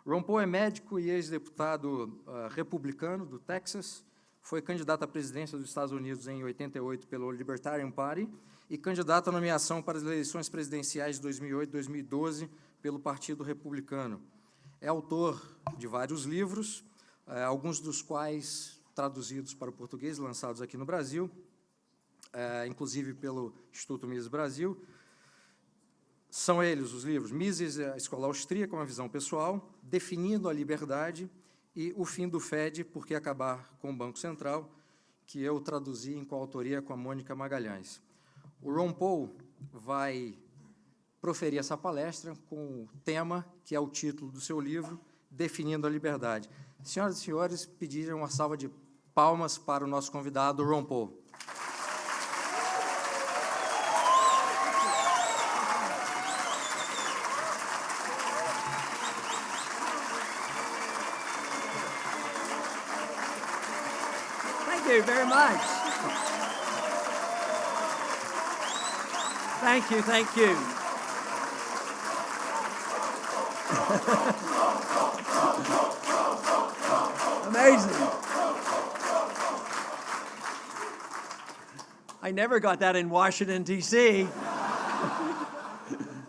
Ron Paul é médico e ex-deputado republicano do Texas, foi candidato à presidência dos Estados Unidos em 88 pelo Libertarian Party e candidato à nomeação para as eleições presidenciais de 2008 e 2012 pelo Partido Republicano. É autor de vários livros, alguns dos quais traduzidos para o português, lançados aqui no Brasil, inclusive pelo Instituto Mises Brasil. São eles os livros Mises, a Escola Austríaca, uma visão pessoal, Definindo a Liberdade e O Fim do FED, Por que Acabar com o Banco Central, que eu traduzi em coautoria com a Mônica Magalhães. O Ron Paul vai proferir essa palestra com o tema, que é o título do seu livro, Definindo a Liberdade. Senhoras e senhores, pediram uma salva de palmas para o nosso convidado, Ron Paul. Thank you very much. Thank you, thank you. Amazing. I never got that in Washington, D.C.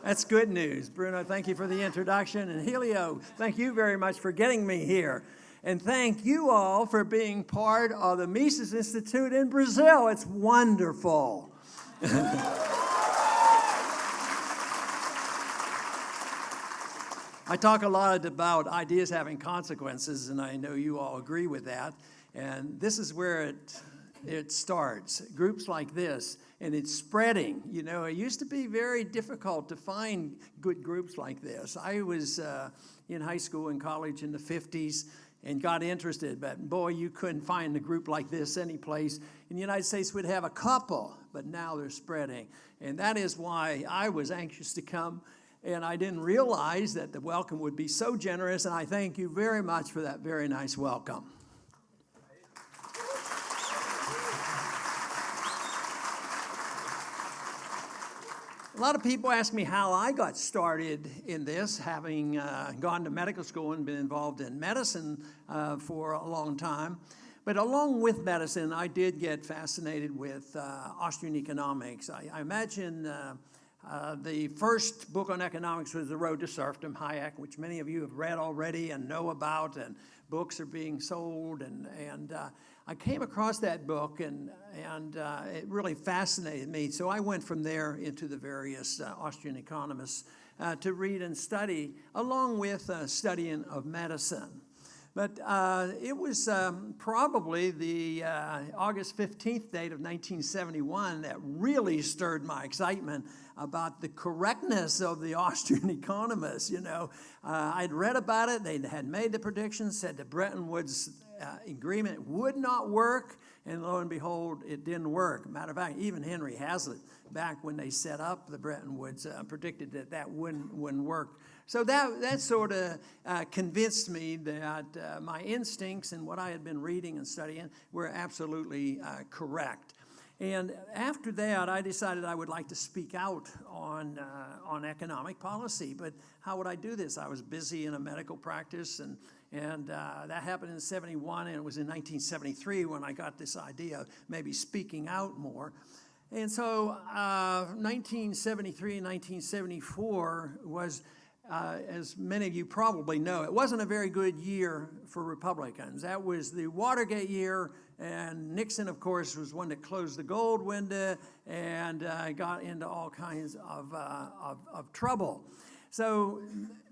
That's good news. Bruno, thank you for the introduction. And Helio, thank you very much for getting me here. And thank you all for being part of the Mises Institute in Brazil. It's wonderful. I talk a lot about ideas having consequences, and I know you all agree with that. And this is where it starts. Groups like this, and it's spreading. You know, it used to be very difficult to find good groups like this. I was in high school and college in the 50s, and got interested, but boy, you couldn't find a group like this anyplace. In the United States, we'd have a couple, but now they're spreading. And that is why I was anxious to come, and I didn't realize that the welcome would be so generous, and I thank you very much for that very nice welcome. A lot of people ask me how I got started in this, having gone to medical school and been involved in medicine for a long time. But along with medicine, I did get fascinated with Austrian economics. I imagine the first book on economics was The Road to Serfdom, Hayek, which many of you have read already and know about, and books are being sold. And I came across that book, and it really fascinated me. So I went from there into the various Austrian economists to read and study, along with studying of medicine. But it was probably the August 15th date of 1971 that really stirred my excitement about the correctness of the Austrian economists. You know, I'd read about it. They had made the predictions, said the Bretton Woods agreement would not work, and lo and behold, it didn't work. Matter of fact, even Henry Hazlitt, back when they set up the Bretton Woods, predicted that wouldn't work. So that sort of convinced me that my instincts and what I had been reading and studying were absolutely correct. And after that, I decided I would like to speak out on economic policy. But how would I do this? I was busy in a medical practice, and that happened in '71, and it was in 1973 when I got this idea of maybe speaking out more. And so 1973 and 1974 was, as many of you probably know, it wasn't a very good year for Republicans. That was the Watergate year, and Nixon, of course, was one that closed the gold window and got into all kinds of trouble. So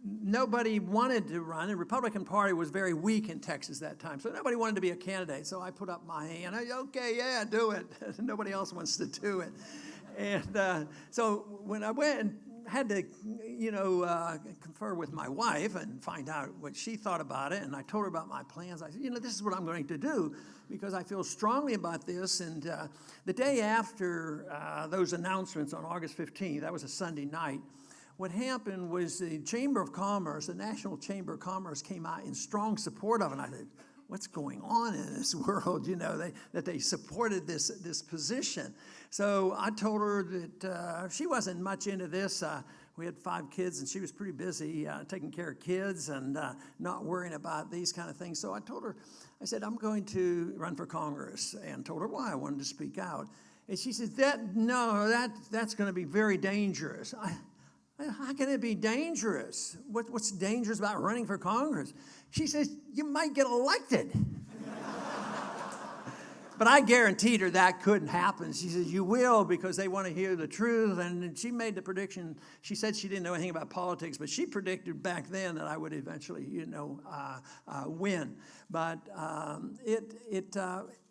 nobody wanted to run. The Republican Party was very weak in Texas that time, so nobody wanted to be a candidate. So I put up my hand. Okay, yeah, do it. Nobody else wants to do it. And so when I went and had to, confer with my wife and find out what she thought about it, and I told her about my plans. I said, this is what I'm going to do because I feel strongly about this. And the day after those announcements on August 15th, that was a Sunday night, what happened was the Chamber of Commerce, the National Chamber of Commerce, came out in strong support of it. And I said, what's going on in this world, that they supported this position. So I told her that she wasn't much into this. We had 5 kids, and she was pretty busy taking care of kids and not worrying about these kind of things. So I told her, I said, I'm going to run for Congress, and told her why I wanted to speak out. And she said, that's going to be very dangerous. How can it be dangerous? What's dangerous about running for Congress? She says, you might get elected. But I guaranteed her that couldn't happen. She says, you will, because they want to hear the truth. And she made the prediction. She said she didn't know anything about politics, but she predicted back then that I would eventually, win. But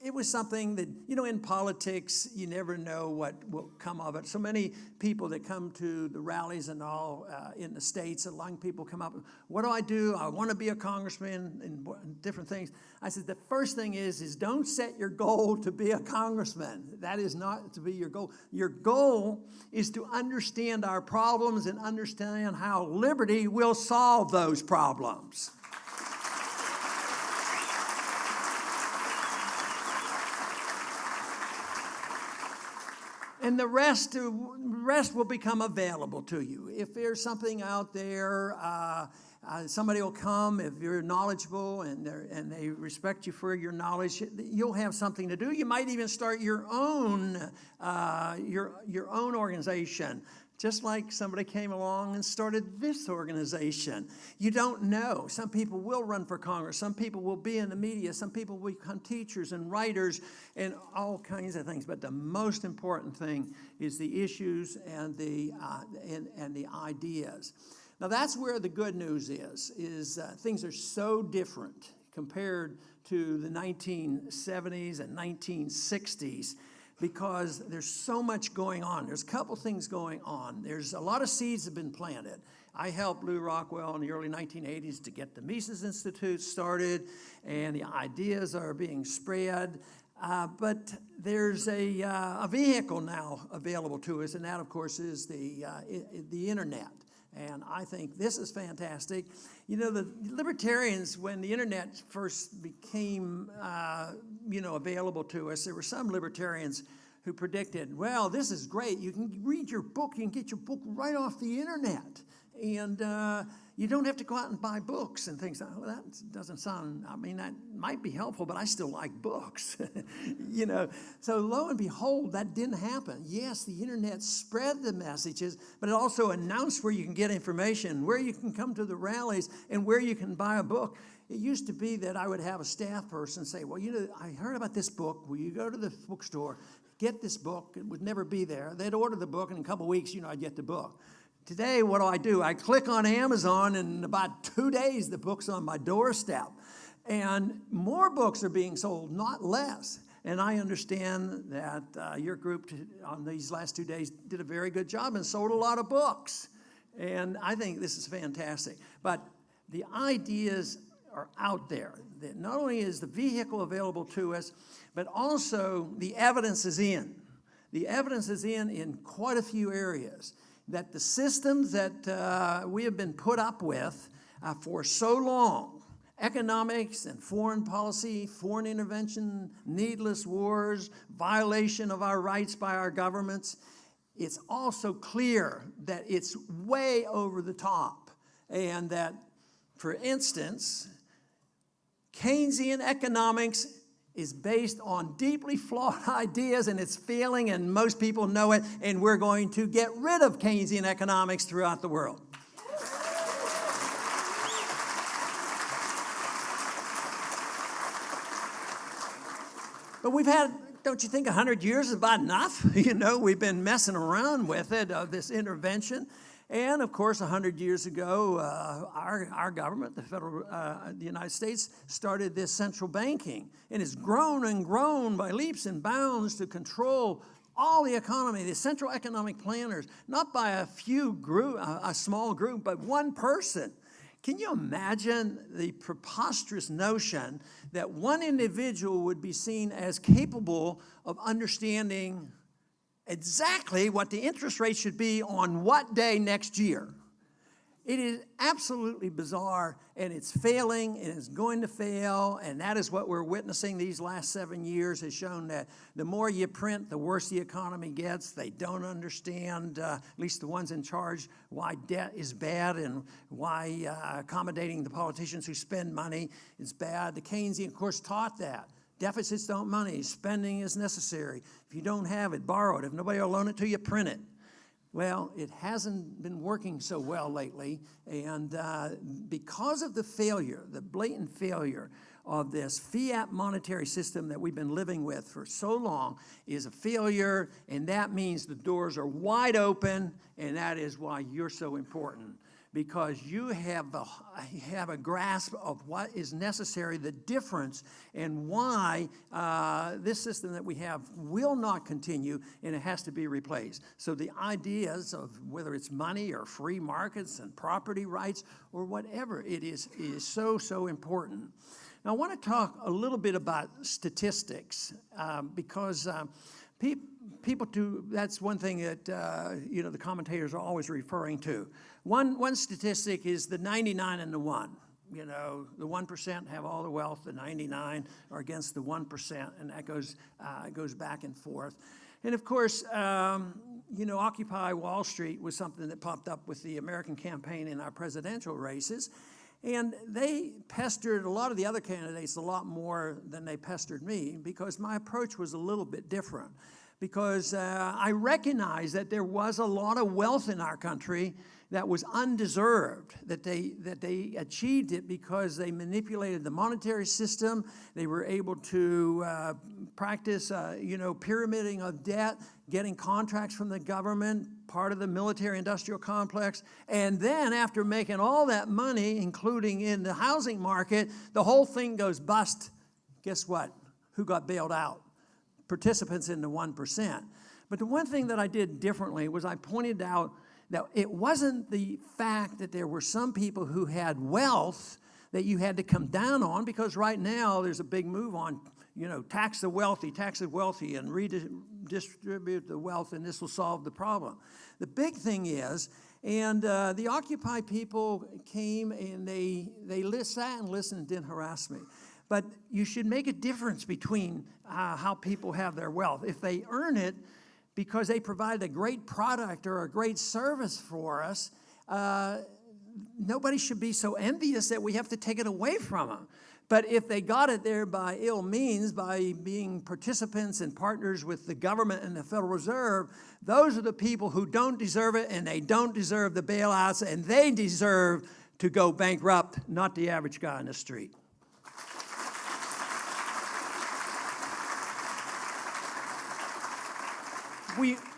it was something that, in politics, you never know what will come of it. So many people that come to the rallies and all in the States, a lot of people come up, what do I do? I want to be a congressman and different things. I said, the first thing is don't set your goal to be a congressman. That is not to be your goal. Your goal is to understand our problems and understand how liberty will solve those problems. And the rest will become available to you. If there's something out there, somebody will come. If you're knowledgeable and they respect you for your knowledge, you'll have something to do. You might even start your own organization. Just like somebody came along and started this organization. You don't know. Some people will run for Congress. Some people will be in the media. Some people will become teachers and writers and all kinds of things. But the most important thing is the issues and the ideas. Now that's where the good news is things are so different compared to the 1970s and 1960s. Because there's so much going on. There's a couple things going on. There's a lot of seeds have been planted. I helped Lou Rockwell in the early 1980s to get the Mises Institute started, and the ideas are being spread. But there's a vehicle now available to us, and that, of course, is the internet. And I think this is fantastic. The libertarians, when the internet first became, available to us, there were some libertarians who predicted, well, this is great. You can read your book. You can get your book right off the internet. And you don't have to go out and buy books and things. Well, that doesn't sound, that might be helpful, but I still like books. So lo and behold, that didn't happen. Yes, the internet spread the messages, but it also announced where you can get information, where you can come to the rallies, and where you can buy a book. It used to be that I would have a staff person say, well, I heard about this book. Will you go to the bookstore, get this book? It would never be there. They'd order the book, and in a couple of weeks, I'd get the book. Today, what do? I click on Amazon, and in about 2 days, the book's on my doorstep. And more books are being sold, not less. And I understand that your group on these last 2 days did a very good job and sold a lot of books. And I think this is fantastic. But the ideas are out there. That not only is the vehicle available to us, but also the evidence is in. The evidence is in quite a few areas. That the systems that we have been put up with for so long, economics and foreign policy, foreign intervention, needless wars, violation of our rights by our governments, it's also clear that it's way over the top. And that, for instance, Keynesian economics is based on deeply flawed ideas, and it's failing, and most people know it, and we're going to get rid of Keynesian economics throughout the world. But we've had, don't you think 100 years is about enough? We've been messing around with it, this intervention. And, of course, 100 years ago, our government, the United States, started this central banking. And it's grown and grown by leaps and bounds to control all the economy, the central economic planners, not by a small group, but one person. Can you imagine the preposterous notion that one individual would be seen as capable of understanding exactly what the interest rate should be on what day next year? It is absolutely bizarre, and it's failing, and it's going to fail, and that is what we're witnessing these last 7 years has shown that the more you print, the worse the economy gets. They don't understand, at least the ones in charge, why debt is bad and why accommodating the politicians who spend money is bad. The Keynesian, of course, taught that. Deficits don't money. Spending is necessary. If you don't have it, borrow it. If nobody will loan it to you, print it. Well, it hasn't been working so well lately, and because of the failure, the blatant failure of this fiat monetary system that we've been living with for so long is a failure, and that means the doors are wide open, and that is why you're so important. Because you have a grasp of what is necessary, the difference, and why this system that we have will not continue, and it has to be replaced. So the ideas of whether it's money or free markets and property rights or whatever it is so important. Now, I want to talk a little bit about statistics because people do, that's one thing that, the commentators are always referring to. One statistic is the 99 and the 1. The 1% have all the wealth, the 99 are against the 1%, and that goes back and forth. And of course, Occupy Wall Street was something that popped up with the American campaign in our presidential races. And they pestered a lot of the other candidates a lot more than they pestered me because my approach was a little bit different. Because I recognized that there was a lot of wealth in our country that was undeserved, that they achieved it because they manipulated the monetary system. They were able to practice, pyramiding of debt, getting contracts from the government, part of the military-industrial complex. And then after making all that money, including in the housing market, the whole thing goes bust. Guess what? Who got bailed out? Participants in the 1%. But the one thing that I did differently was I pointed out that it wasn't the fact that there were some people who had wealth that you had to come down on, because right now there's a big move on, tax the wealthy, and redistribute the wealth, and this will solve the problem. The big thing is, and the Occupy people came and they sat and listened and didn't harass me. But you should make a difference between how people have their wealth. If they earn it because they provide a great product or a great service for us, nobody should be so envious that we have to take it away from them. But if they got it there by ill means, by being participants and partners with the government and the Federal Reserve, those are the people who don't deserve it, and they don't deserve the bailouts, and they deserve to go bankrupt, not the average guy on the street.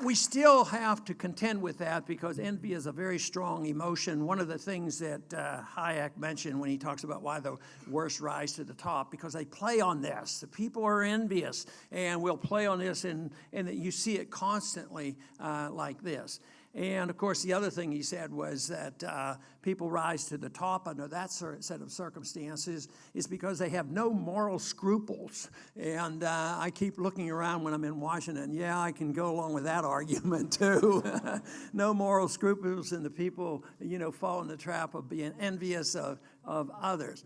We still have to contend with that because envy is a very strong emotion. One of the things that Hayek mentioned when he talks about why the worst rise to the top, because they play on this. The people are envious and will play on this, and you see it constantly like this. And, of course, the other thing he said was that people rise to the top under that set of circumstances is because they have no moral scruples. And I keep looking around when I'm in Washington. Yeah, I can go along with that argument, too. No moral scruples, and the people, fall in the trap of being envious of others.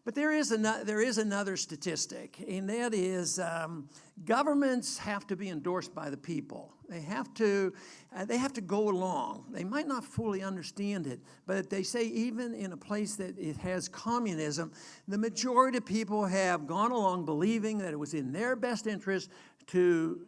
But there is another statistic, and that is governments have to be endorsed by the people. They have to go along. They might not fully understand it, but they say even in a place that it has communism, the majority of people have gone along believing that it was in their best interest to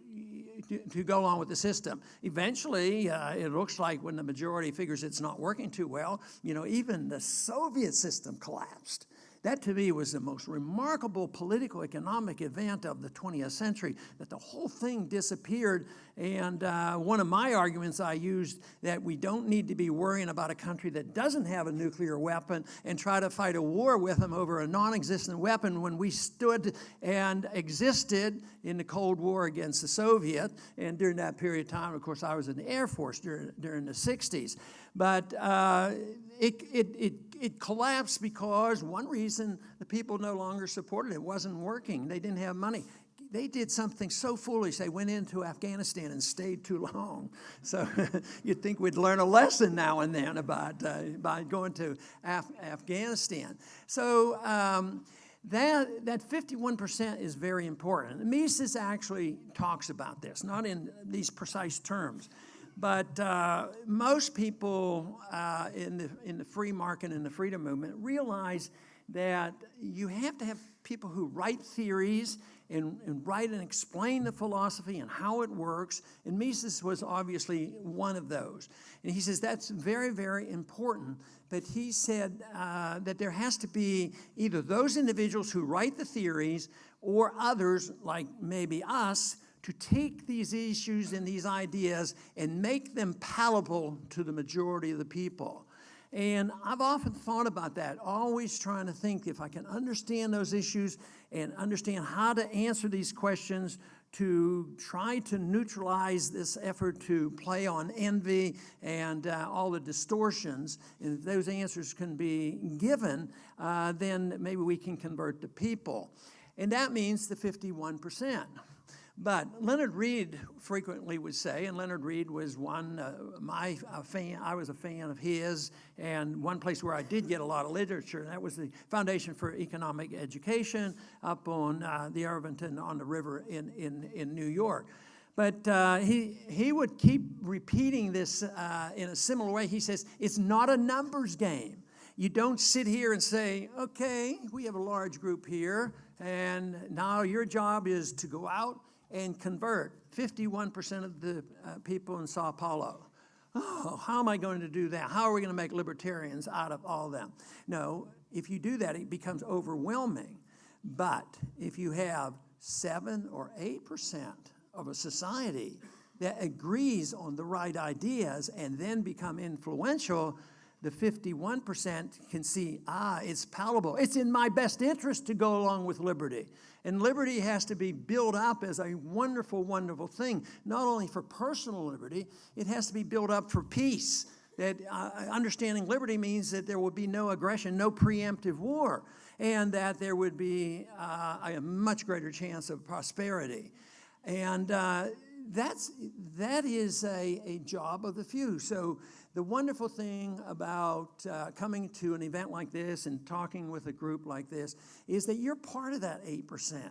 go along with the system. Eventually, it looks like when the majority figures it's not working too well, even the Soviet system collapsed. That, to me, was the most remarkable political economic event of the 20th century, that the whole thing disappeared. And one of my arguments I used that we don't need to be worrying about a country that doesn't have a nuclear weapon and try to fight a war with them over a non-existent weapon when we stood and existed in the Cold War against the Soviet. And during that period of time, of course, I was in the Air Force during the 60s. But it collapsed because one reason the people no longer supported it. It wasn't working. They didn't have money. they did something so foolish. They went into Afghanistan and stayed too long. So you'd think we'd learn a lesson now and then about by going to Afghanistan. So that 51% is very important. Mises actually talks about this, not in these precise terms. But most people in the free market and the freedom movement realize that you have to have people who write theories and write and explain the philosophy and how it works. And Mises was obviously one of those. And he says that's very, very important. But he said that there has to be either those individuals who write the theories or others, like maybe us, to take these issues and these ideas and make them palatable to the majority of the people. And I've often thought about that, always trying to think if I can understand those issues and understand how to answer these questions, to try to neutralize this effort to play on envy and all the distortions. And if those answers can be given, then maybe we can convert the people. And that means the 51%. But Leonard Reed frequently would say, and Leonard Reed was I was a fan of his, and one place where I did get a lot of literature, and that was the Foundation for Economic Education up on the Irvington on the river in New York. But he would keep repeating this in a similar way. He says, it's not a numbers game. You don't sit here and say, okay, we have a large group here, and now your job is to go out and convert 51% of the people in Sao Paulo. Oh, how am I going to do that? How are we going to make libertarians out of all of them? No, if you do that, it becomes overwhelming. But if you have 7 or 8% of a society that agrees on the right ideas and then become influential, the 51% can see, it's palatable. It's in my best interest to go along with liberty. And liberty has to be built up as a wonderful, wonderful thing, not only for personal liberty, it has to be built up for peace. That understanding liberty means that there will be no aggression, no preemptive war, and that there would be a much greater chance of prosperity. And that is a job of the few. So the wonderful thing about coming to an event like this and talking with a group like this is that you're part of that 8%.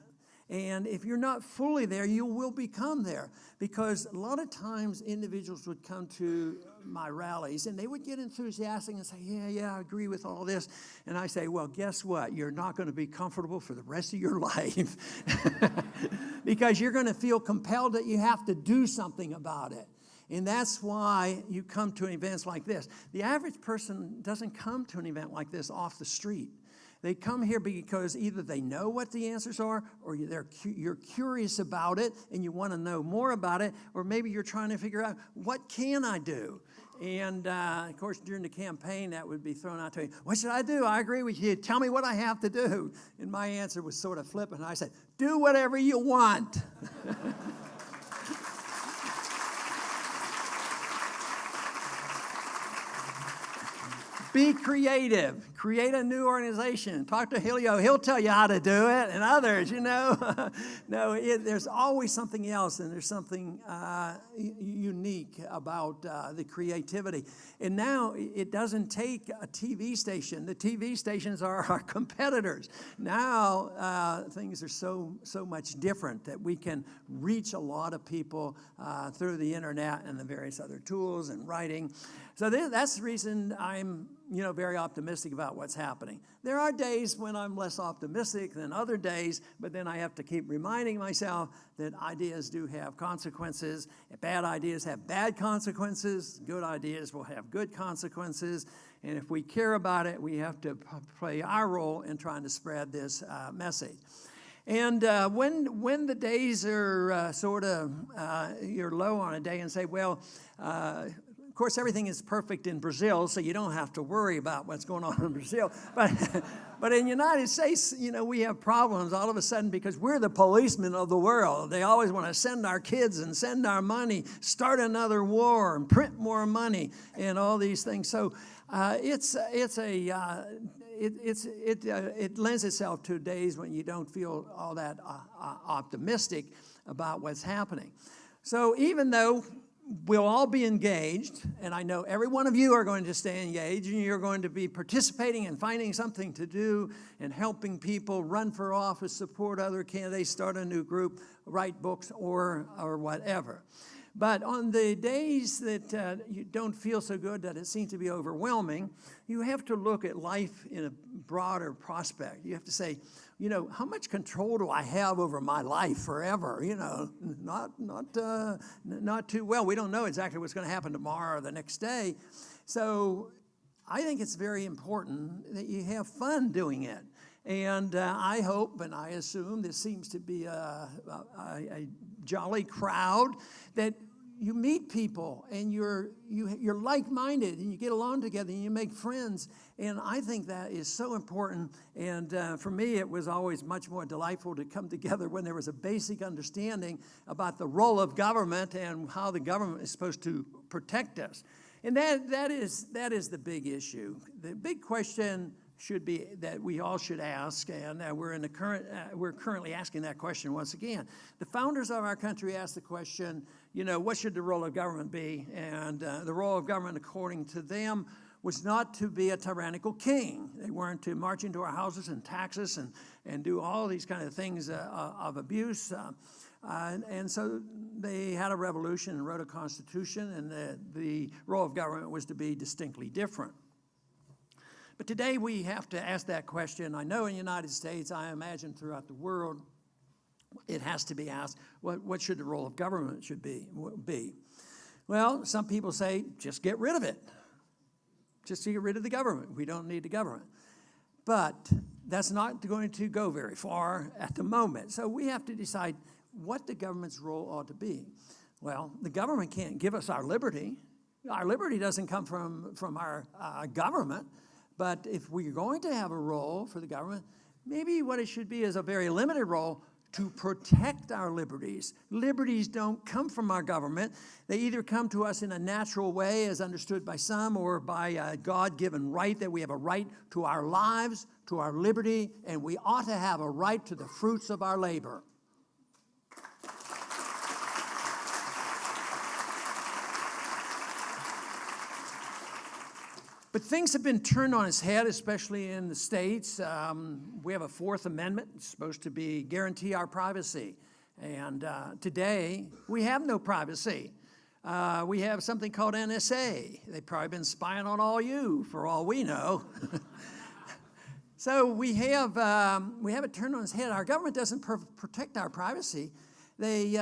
And if you're not fully there, you will become there. Because a lot of times individuals would come to my rallies and they would get enthusiastic and say, yeah, I agree with all this. And I say, well, guess what? You're not going to be comfortable for the rest of your life. Because you're going to feel compelled that you have to do something about it. And that's why you come to events like this. The average person doesn't come to an event like this off the street. They come here because either they know what the answers are, or you're curious about it and you want to know more about it, or maybe you're trying to figure out, what can I do? And, of course, during the campaign, that would be thrown out to me. What should I do? I agree with you. Tell me what I have to do. And my answer was sort of flippant. I said, do whatever you want. Be creative. Create a new organization. Talk to Helio. He'll tell you how to do it, and others, No, there's always something else, and there's something unique about the creativity. And now it doesn't take a TV station. The TV stations are our competitors. Now things are so much different that we can reach a lot of people through the internet and the various other tools and writing. So that's the reason I'm very optimistic about what's happening. There are days when I'm less optimistic than other days, but then I have to keep reminding myself that ideas do have consequences. Bad ideas have bad consequences. Good ideas will have good consequences. And if we care about it, we have to play our role in trying to spread this message. And when the days are you're low on a day and say, well, of course, everything is perfect in Brazil, so you don't have to worry about what's going on in Brazil. But in the United States, we have problems all of a sudden because we're the policemen of the world. They always want to send our kids and send our money, start another war and print more money and all these things. So it's it lends itself to days when you don't feel all that optimistic about what's happening. So even though we'll all be engaged, and I know every one of you are going to stay engaged, and you're going to be participating and finding something to do and helping people run for office, support other candidates, start a new group, write books, or whatever. But on the days that you don't feel so good, that it seems to be overwhelming, you have to look at life in a broader prospect. You have to say, how much control do I have over my life forever? Not too well. We don't know exactly what's going to happen tomorrow or the next day. So I think it's very important that you have fun doing it. And I hope and I assume this seems to be a jolly crowd, that you meet people and you're like-minded and you get along together and you make friends. And I think that is so important. And for me, it was always much more delightful to come together when there was a basic understanding about the role of government and how the government is supposed to protect us. And that is the big issue. The big question should be that we all should ask, and we're currently asking that question once again. The founders of our country asked the question, what should the role of government be? And the role of government, according to them, was not to be a tyrannical king. They weren't to march into our houses and tax us and do all these kind of things of abuse. And so they had a revolution and wrote a constitution, and the role of government was to be distinctly different. But today we have to ask that question. I know in the United States, I imagine throughout the world, it has to be asked, what should the role of government should be? Well, some people say, just get rid of it. Just get rid of the government. We don't need the government. But that's not going to go very far at the moment. So we have to decide what the government's role ought to be. Well, the government can't give us our liberty. Our liberty doesn't come from our government. But if we're going to have a role for the government, maybe what it should be is a very limited role to protect our liberties. Liberties don't come from our government. They either come to us in a natural way, as understood by some, or by a God-given right, that we have a right to our lives, to our liberty, and we ought to have a right to the fruits of our labor. But things have been turned on its head, especially in the States. We have a Fourth Amendment. It's supposed to guarantee our privacy. And today, we have no privacy. We have something called NSA. They've probably been spying on all you, for all we know. So we have it turned on its head. Our government doesn't protect our privacy. They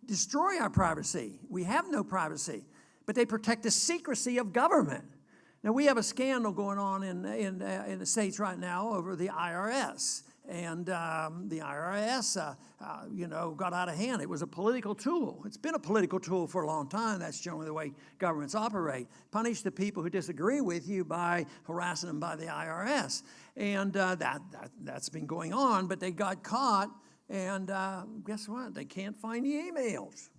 destroy our privacy. We have no privacy. But they protect the secrecy of government. Now, we have a scandal going on in the States right now over the IRS. And the IRS, got out of hand. It was a political tool. It's been a political tool for a long time. That's generally the way governments operate. Punish the people who disagree with you by harassing them by the IRS. And that's been going on, but they got caught. And guess what? They can't find the emails.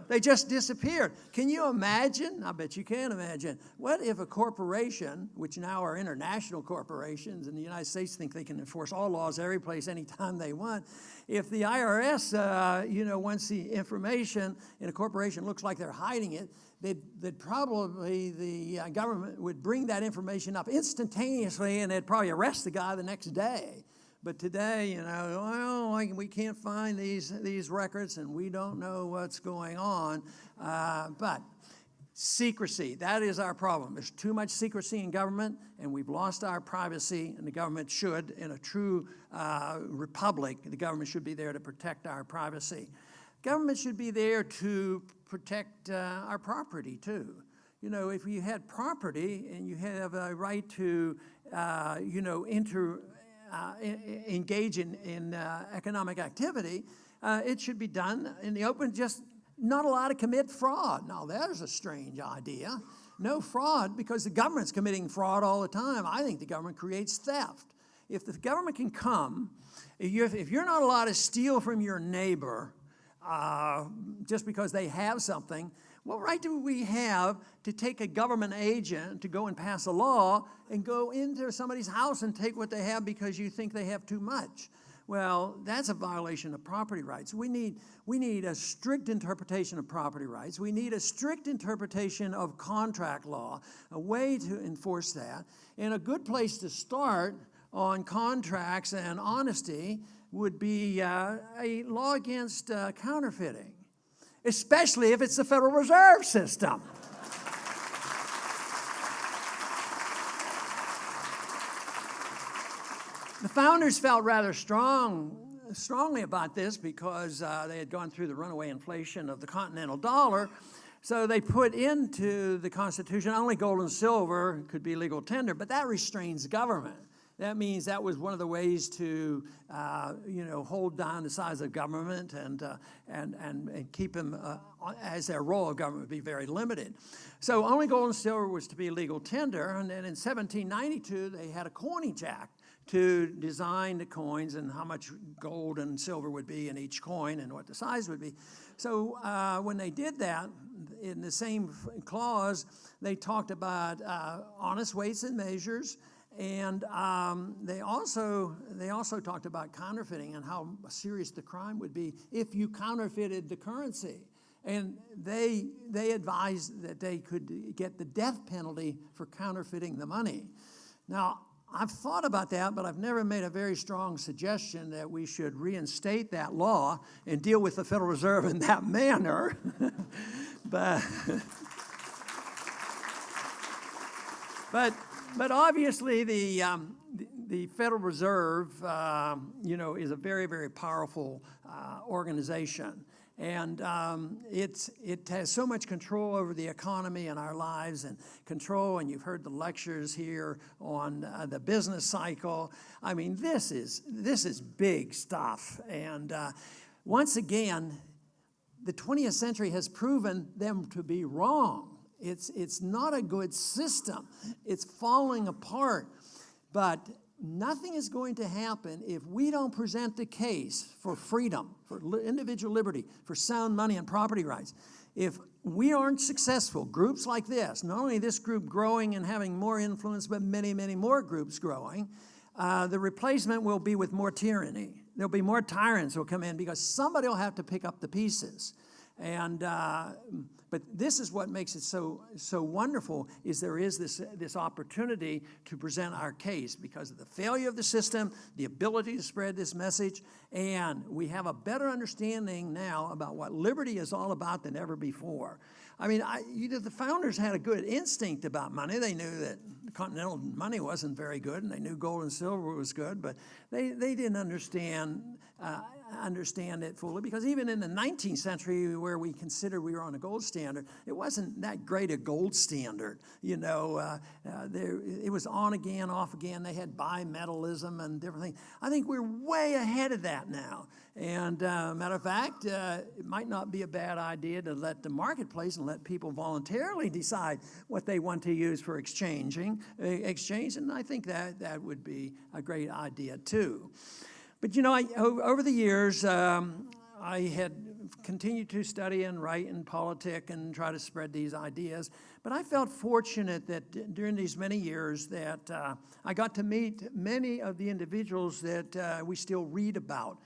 They just disappeared. Can you imagine? I bet you can imagine. What if a corporation, which now are international corporations, and the United States think they can enforce all laws every place, anytime they want, if the IRS, wants the information and a corporation looks like they're hiding it, they'd probably, the government would bring that information up instantaneously, and they'd probably arrest the guy the next day. But today, we can't find these records, and we don't know what's going on. But secrecy, that is our problem. There's too much secrecy in government, and we've lost our privacy, and the government should, in a true republic, the government should be there to protect our privacy. Government should be there to protect our property, too. If you had property and you have a right to, engage in economic activity, it should be done in the open, just not allowed to commit fraud. Now, there's a strange idea. No fraud, because the government's committing fraud all the time. I think the government creates theft. If the government can come, if you're not allowed to steal from your neighbor just because they have something, What right do we have to take a government agent to go and pass a law and go into somebody's house and take what they have because you think they have too much? Well, that's a violation of property rights. We need a strict interpretation of property rights. We need a strict interpretation of contract law, a way to enforce that. And a good place to start on contracts and honesty would be a law against counterfeiting, especially if it's the Federal Reserve System. The founders felt rather strongly about this because they had gone through the runaway inflation of the continental dollar. So they put into the Constitution only gold and silver could be legal tender, but that restrains government. That means that was one of the ways to, hold down the size of government and keep them, as their role of government would be very limited. So only gold and silver was to be legal tender, and then in 1792 they had a coinage act to design the coins and how much gold and silver would be in each coin and what the size would be. So when they did that, in the same clause, they talked about honest weights and measures, and they also talked about counterfeiting and how serious the crime would be if you counterfeited the currency. And they advised that they could get the death penalty for counterfeiting the money. Now, I've thought about that, but I've never made a very strong suggestion that we should reinstate that law and deal with the Federal Reserve in that manner. But obviously the Federal Reserve, is a very, very powerful organization. And it has so much control over the economy and our lives, and you've heard the lectures here on the business cycle. I mean, this is big stuff. And once again, the 20th century has proven them to be wrong. It's not a good system. It's falling apart. But nothing is going to happen if we don't present the case for freedom, for individual liberty, for sound money and property rights. If we aren't successful, groups like this, not only this group growing and having more influence, but many, many more groups growing, the replacement will be with more tyranny. There'll be more tyrants who will come in because somebody will have to pick up the pieces. And but this is what makes it so wonderful, is there is this opportunity to present our case because of the failure of the system, the ability to spread this message, and we have a better understanding now about what liberty is all about than ever before. I mean, the founders had a good instinct about money. They knew that continental money wasn't very good, and they knew gold and silver was good, but they didn't understand it fully, because even in the 19th century, where we considered we were on a gold standard, it wasn't that great a gold standard. It was on again, off again. They had bimetallism and different things. I think we're way ahead of that now. And matter of fact, it might not be a bad idea to let the marketplace and let people voluntarily decide what they want to use for exchange. And I think that would be a great idea too. But over the years, I had continued to study and write and politic and try to spread these ideas. But I felt fortunate that during these many years that I got to meet many of the individuals that we still read about.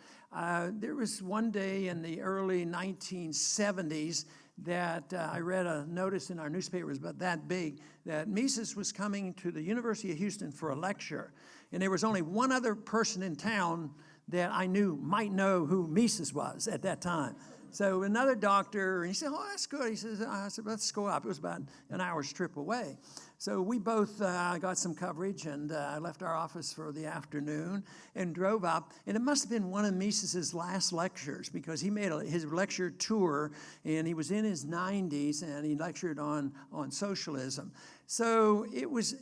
There was one day in the early 1970s that I read a notice in our newspaper, it was about that big, that Mises was coming to the University of Houston for a lecture. And there was only one other person in town that I knew might know who Mises was at that time. So another doctor, and he said, "Oh, that's good." He says, I said, "Let's go up." It was about an hour's trip away. So we both got some coverage, and I left our office for the afternoon and drove up. And it must have been one of Mises's last lectures, because he made his lecture tour, and he was in his 90s, and he lectured on socialism. So it was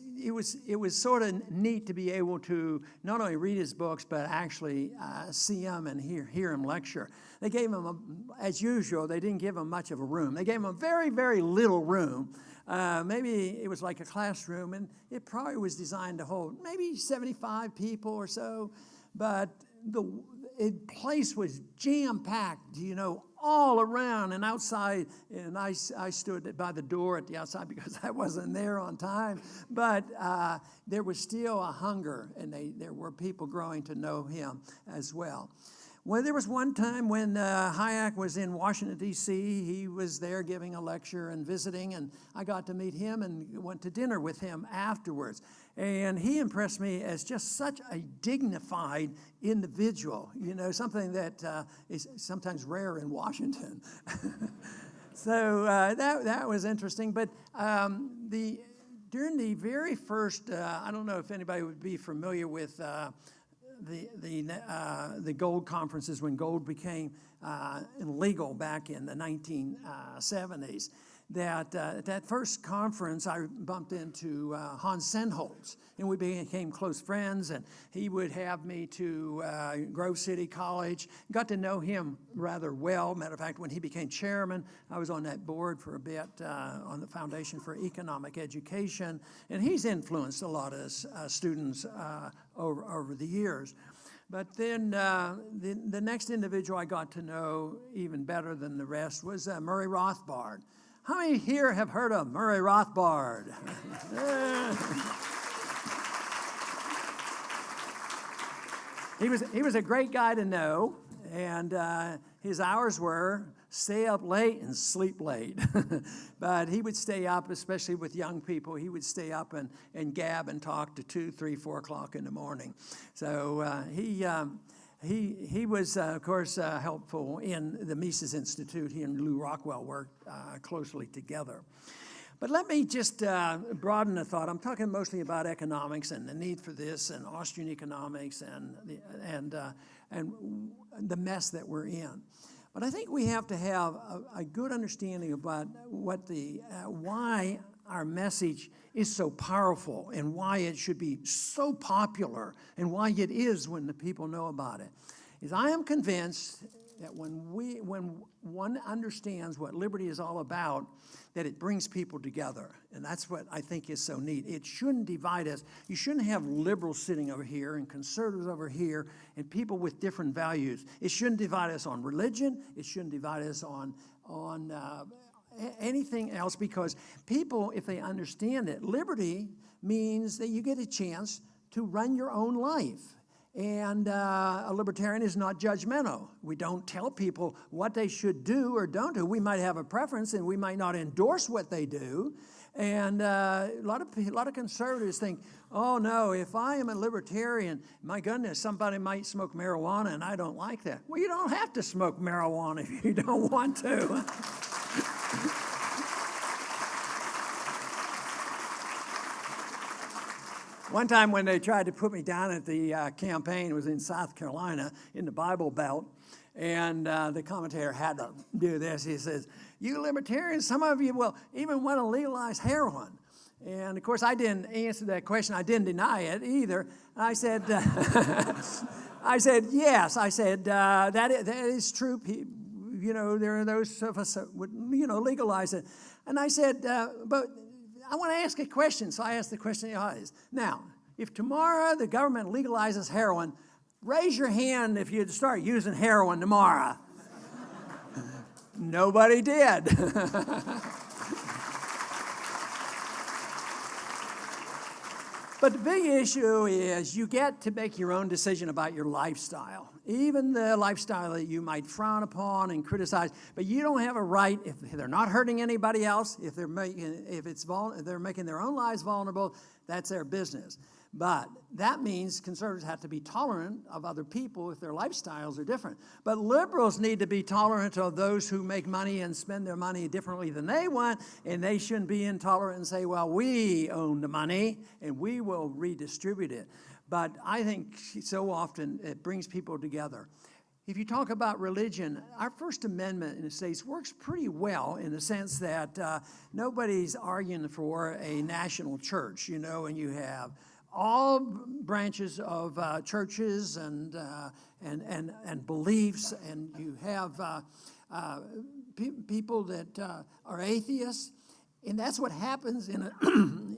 sort of neat to be able to not only read his books, but actually see him and hear him lecture. They gave him, as usual, they didn't give him much of a room. They gave him a very, very little room. Maybe it was like a classroom, and it probably was designed to hold maybe 75 people or so. But the place was jam-packed, all around and outside, and I stood by the door at the outside because I wasn't there on time, but there was still a hunger, and there were people growing to know him as well. Well, there was one time when Hayek was in Washington, D.C. He was there giving a lecture and visiting, and I got to meet him and went to dinner with him afterwards. And he impressed me as just such a dignified individual, something that is sometimes rare in Washington. So that was interesting. But during the very first, I don't know if anybody would be familiar with the gold conferences when gold became illegal back in the 1970s. That first conference, I bumped into Hans Sennholz, and we became close friends, and he would have me to Grove City College. Got to know him rather well. Matter of fact, when he became chairman, I was on that board for a bit on the Foundation for Economic Education, and he's influenced a lot of students over the years. But then the next individual I got to know even better than the rest was Murray Rothbard. How many here have heard of Murray Rothbard? He was a great guy to know, and his hours were stay up late and sleep late. But he would stay up, especially with young people. He would stay up and gab and talk to 2, 3, 4 o'clock in the morning. So he was, of course, helpful in the Mises Institute. He and Lou Rockwell worked closely together. But let me just broaden the thought. I'm talking mostly about economics and the need for this, and Austrian economics, and the mess that we're in. But I think we have to have a good understanding about why our message is so powerful and why it should be so popular and why it is when the people know about it. I am convinced that when one understands what liberty is all about, that it brings people together. And that's what I think is so neat. It shouldn't divide us. You shouldn't have liberals sitting over here and conservatives over here and people with different values. It shouldn't divide us on religion. It shouldn't divide us on anything else, because people, if they understand it, liberty means that you get a chance to run your own life. And a libertarian is not judgmental. We don't tell people what they should do or don't do. We might have a preference, and we might not endorse what they do. And a lot of conservatives think, oh no, if I am a libertarian, my goodness, somebody might smoke marijuana, and I don't like that. Well, you don't have to smoke marijuana if you don't want to. One time when they tried to put me down at the campaign, it was in South Carolina, in the Bible Belt, and the commentator had to do this. He says, you libertarians, some of you will even want to legalize heroin. And, of course, I didn't answer that question. I didn't deny it either. I said, yes. I said, that is true. There are those of us that would, legalize it. And I said, but I want to ask a question. So I asked the question in the audience. Now, if tomorrow the government legalizes heroin, raise your hand if you'd start using heroin tomorrow. Nobody did. But the big issue is you get to make your own decision about your lifestyle, even the lifestyle that you might frown upon and criticize. But you don't have a right, if they're not hurting anybody else, if they're making their own lives vulnerable, that's their business. But that means conservatives have to be tolerant of other people if their lifestyles are different. But liberals need to be tolerant of those who make money and spend their money differently than they want, and they shouldn't be intolerant and say, well, we own the money and we will redistribute it. But I think so often it brings people together. If you talk about religion, our First Amendment in the States works pretty well in the sense that nobody's arguing for a national church, and you have all branches of churches and beliefs, and you have people that are atheists, And that's what happens in a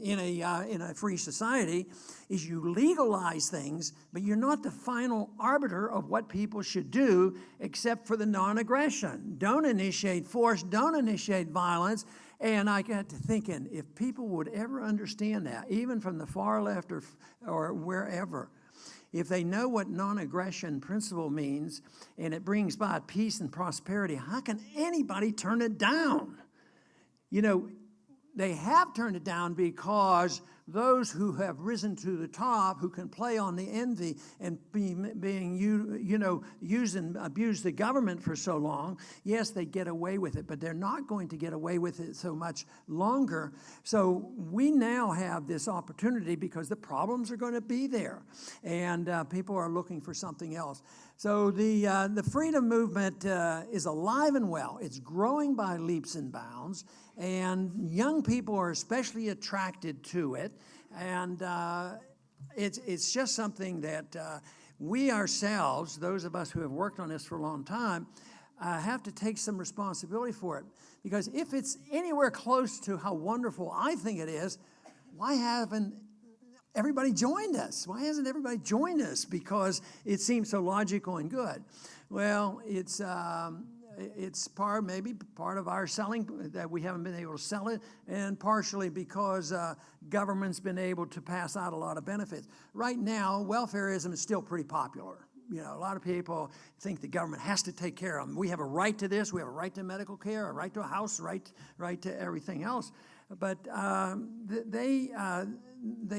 in a free society, is you legalize things, but you're not the final arbiter of what people should do, except for the non-aggression. Don't initiate force, don't initiate violence. And I got to thinking, if people would ever understand that, even from the far left or wherever, if they know what non-aggression principle means, and it brings about peace and prosperity, how can anybody turn it down? You know, they have turned it down because those who have risen to the top, who can play on the envy and use and abuse the government for so long, yes, they get away with it, but they're not going to get away with it so much longer. So we now have this opportunity because the problems are going to be there, and people are looking for something else. So the freedom movement is alive and well. It's growing by leaps and bounds, and young people are especially attracted to it. And it's just something that we ourselves, those of us who have worked on this for a long time, have to take some responsibility for it. Because if it's anywhere close to how wonderful I think it is, why haven't everybody joined us? Why hasn't everybody joined us? Because it seems so logical and good. Well, it's maybe part of our selling that we haven't been able to sell it, and partially because government's been able to pass out a lot of benefits. Right now, welfareism is still pretty popular. You know, a lot of people think the government has to take care of them. We have a right to this. We have a right to medical care, a right to a house, right to everything else. But they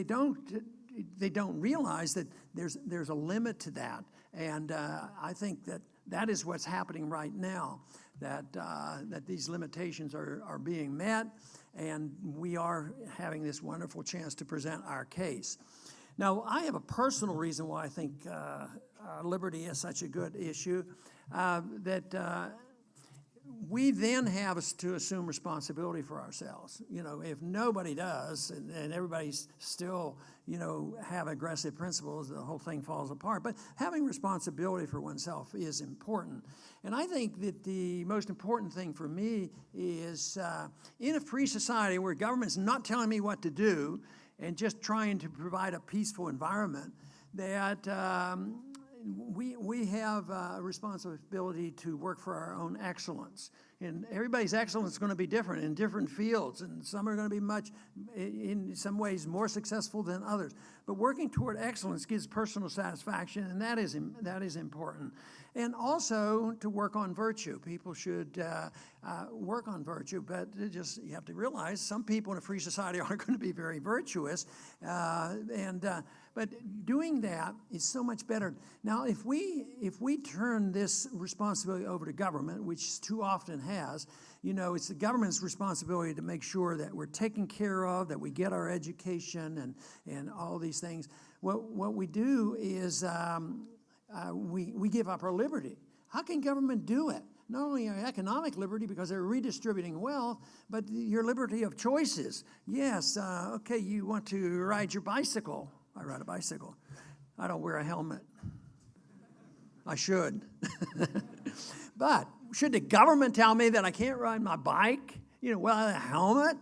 don't realize that there's a limit to that, and I think that is what's happening right now. That these limitations are being met, and we are having this wonderful chance to present our case. Now, I have a personal reason why I think liberty is such a good issue, that we then have to assume responsibility for ourselves. You know, if nobody does, and everybody's still, have aggressive principles, the whole thing falls apart. But having responsibility for oneself is important. And I think that the most important thing for me is in a free society where government's not telling me what to do and just trying to provide a peaceful environment, that we have a responsibility to work for our own excellence. And everybody's excellence is going to be different in different fields, and some are going to be in some ways more successful than others. But working toward excellence gives personal satisfaction, and that is important. And also to work on virtue. People should work on virtue, but you have to realize some people in a free society aren't going to be very virtuous, but doing that is so much better. Now, if we turn this responsibility over to government, which too often has, it's the government's responsibility to make sure that we're taken care of, that we get our education and all these things. What we do is we give up our liberty. How can government do it? Not only our economic liberty, because they're redistributing wealth, but your liberty of choices. Yes, okay, you want to ride your bicycle. I ride a bicycle. I don't wear a helmet. I should. But should the government tell me that I can't ride my bike, without a helmet?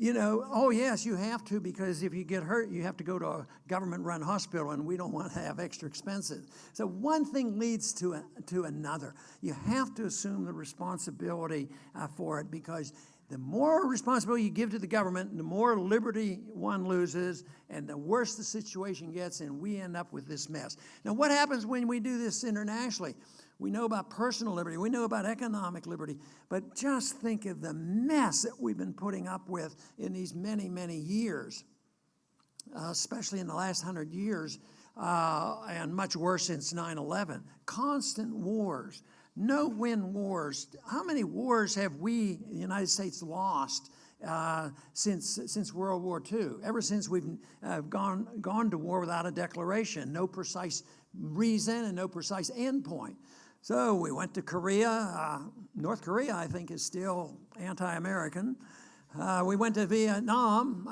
Oh yes, you have to, because if you get hurt, you have to go to a government-run hospital, and we don't want to have extra expenses. So one thing leads to another. You have to assume the responsibility for it, because the more responsibility you give to the government, the more liberty one loses, and the worse the situation gets, and we end up with this mess. Now, what happens when we do this internationally? We know about personal liberty. We know about economic liberty. But just think of the mess that we've been putting up with in these many, many years, especially in the last 100 years, and much worse since 9/11. Constant wars. No-win wars. How many wars have we, the United States, lost since World War II? Ever since we've gone to war without a declaration, no precise reason and no precise end point. So we went to Korea. North Korea, I think, is still anti-American. We went to Vietnam.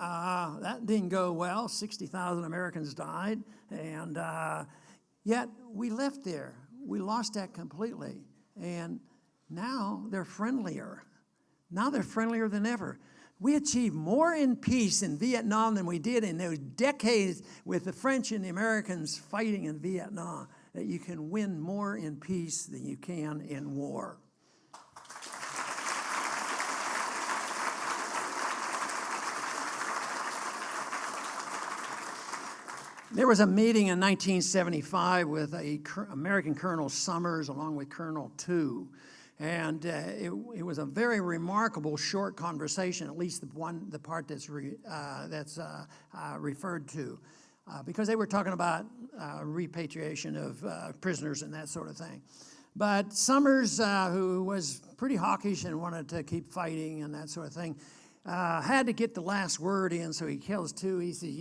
That didn't go well. 60,000 Americans died, and yet we left there. We lost that completely. And now they're friendlier. Now they're friendlier than ever. We achieved more in peace in Vietnam than we did in those decades with the French and the Americans fighting in Vietnam. That you can win more in peace than you can in war. There was a meeting in 1975 with American Colonel Summers along with Colonel Tu. And it was a very remarkable short conversation, at least the part that's referred to, because they were talking about repatriation of prisoners and that sort of thing. But Summers, who was pretty hawkish and wanted to keep fighting and that sort of thing, had to get the last word in, so he kills Tu. He says,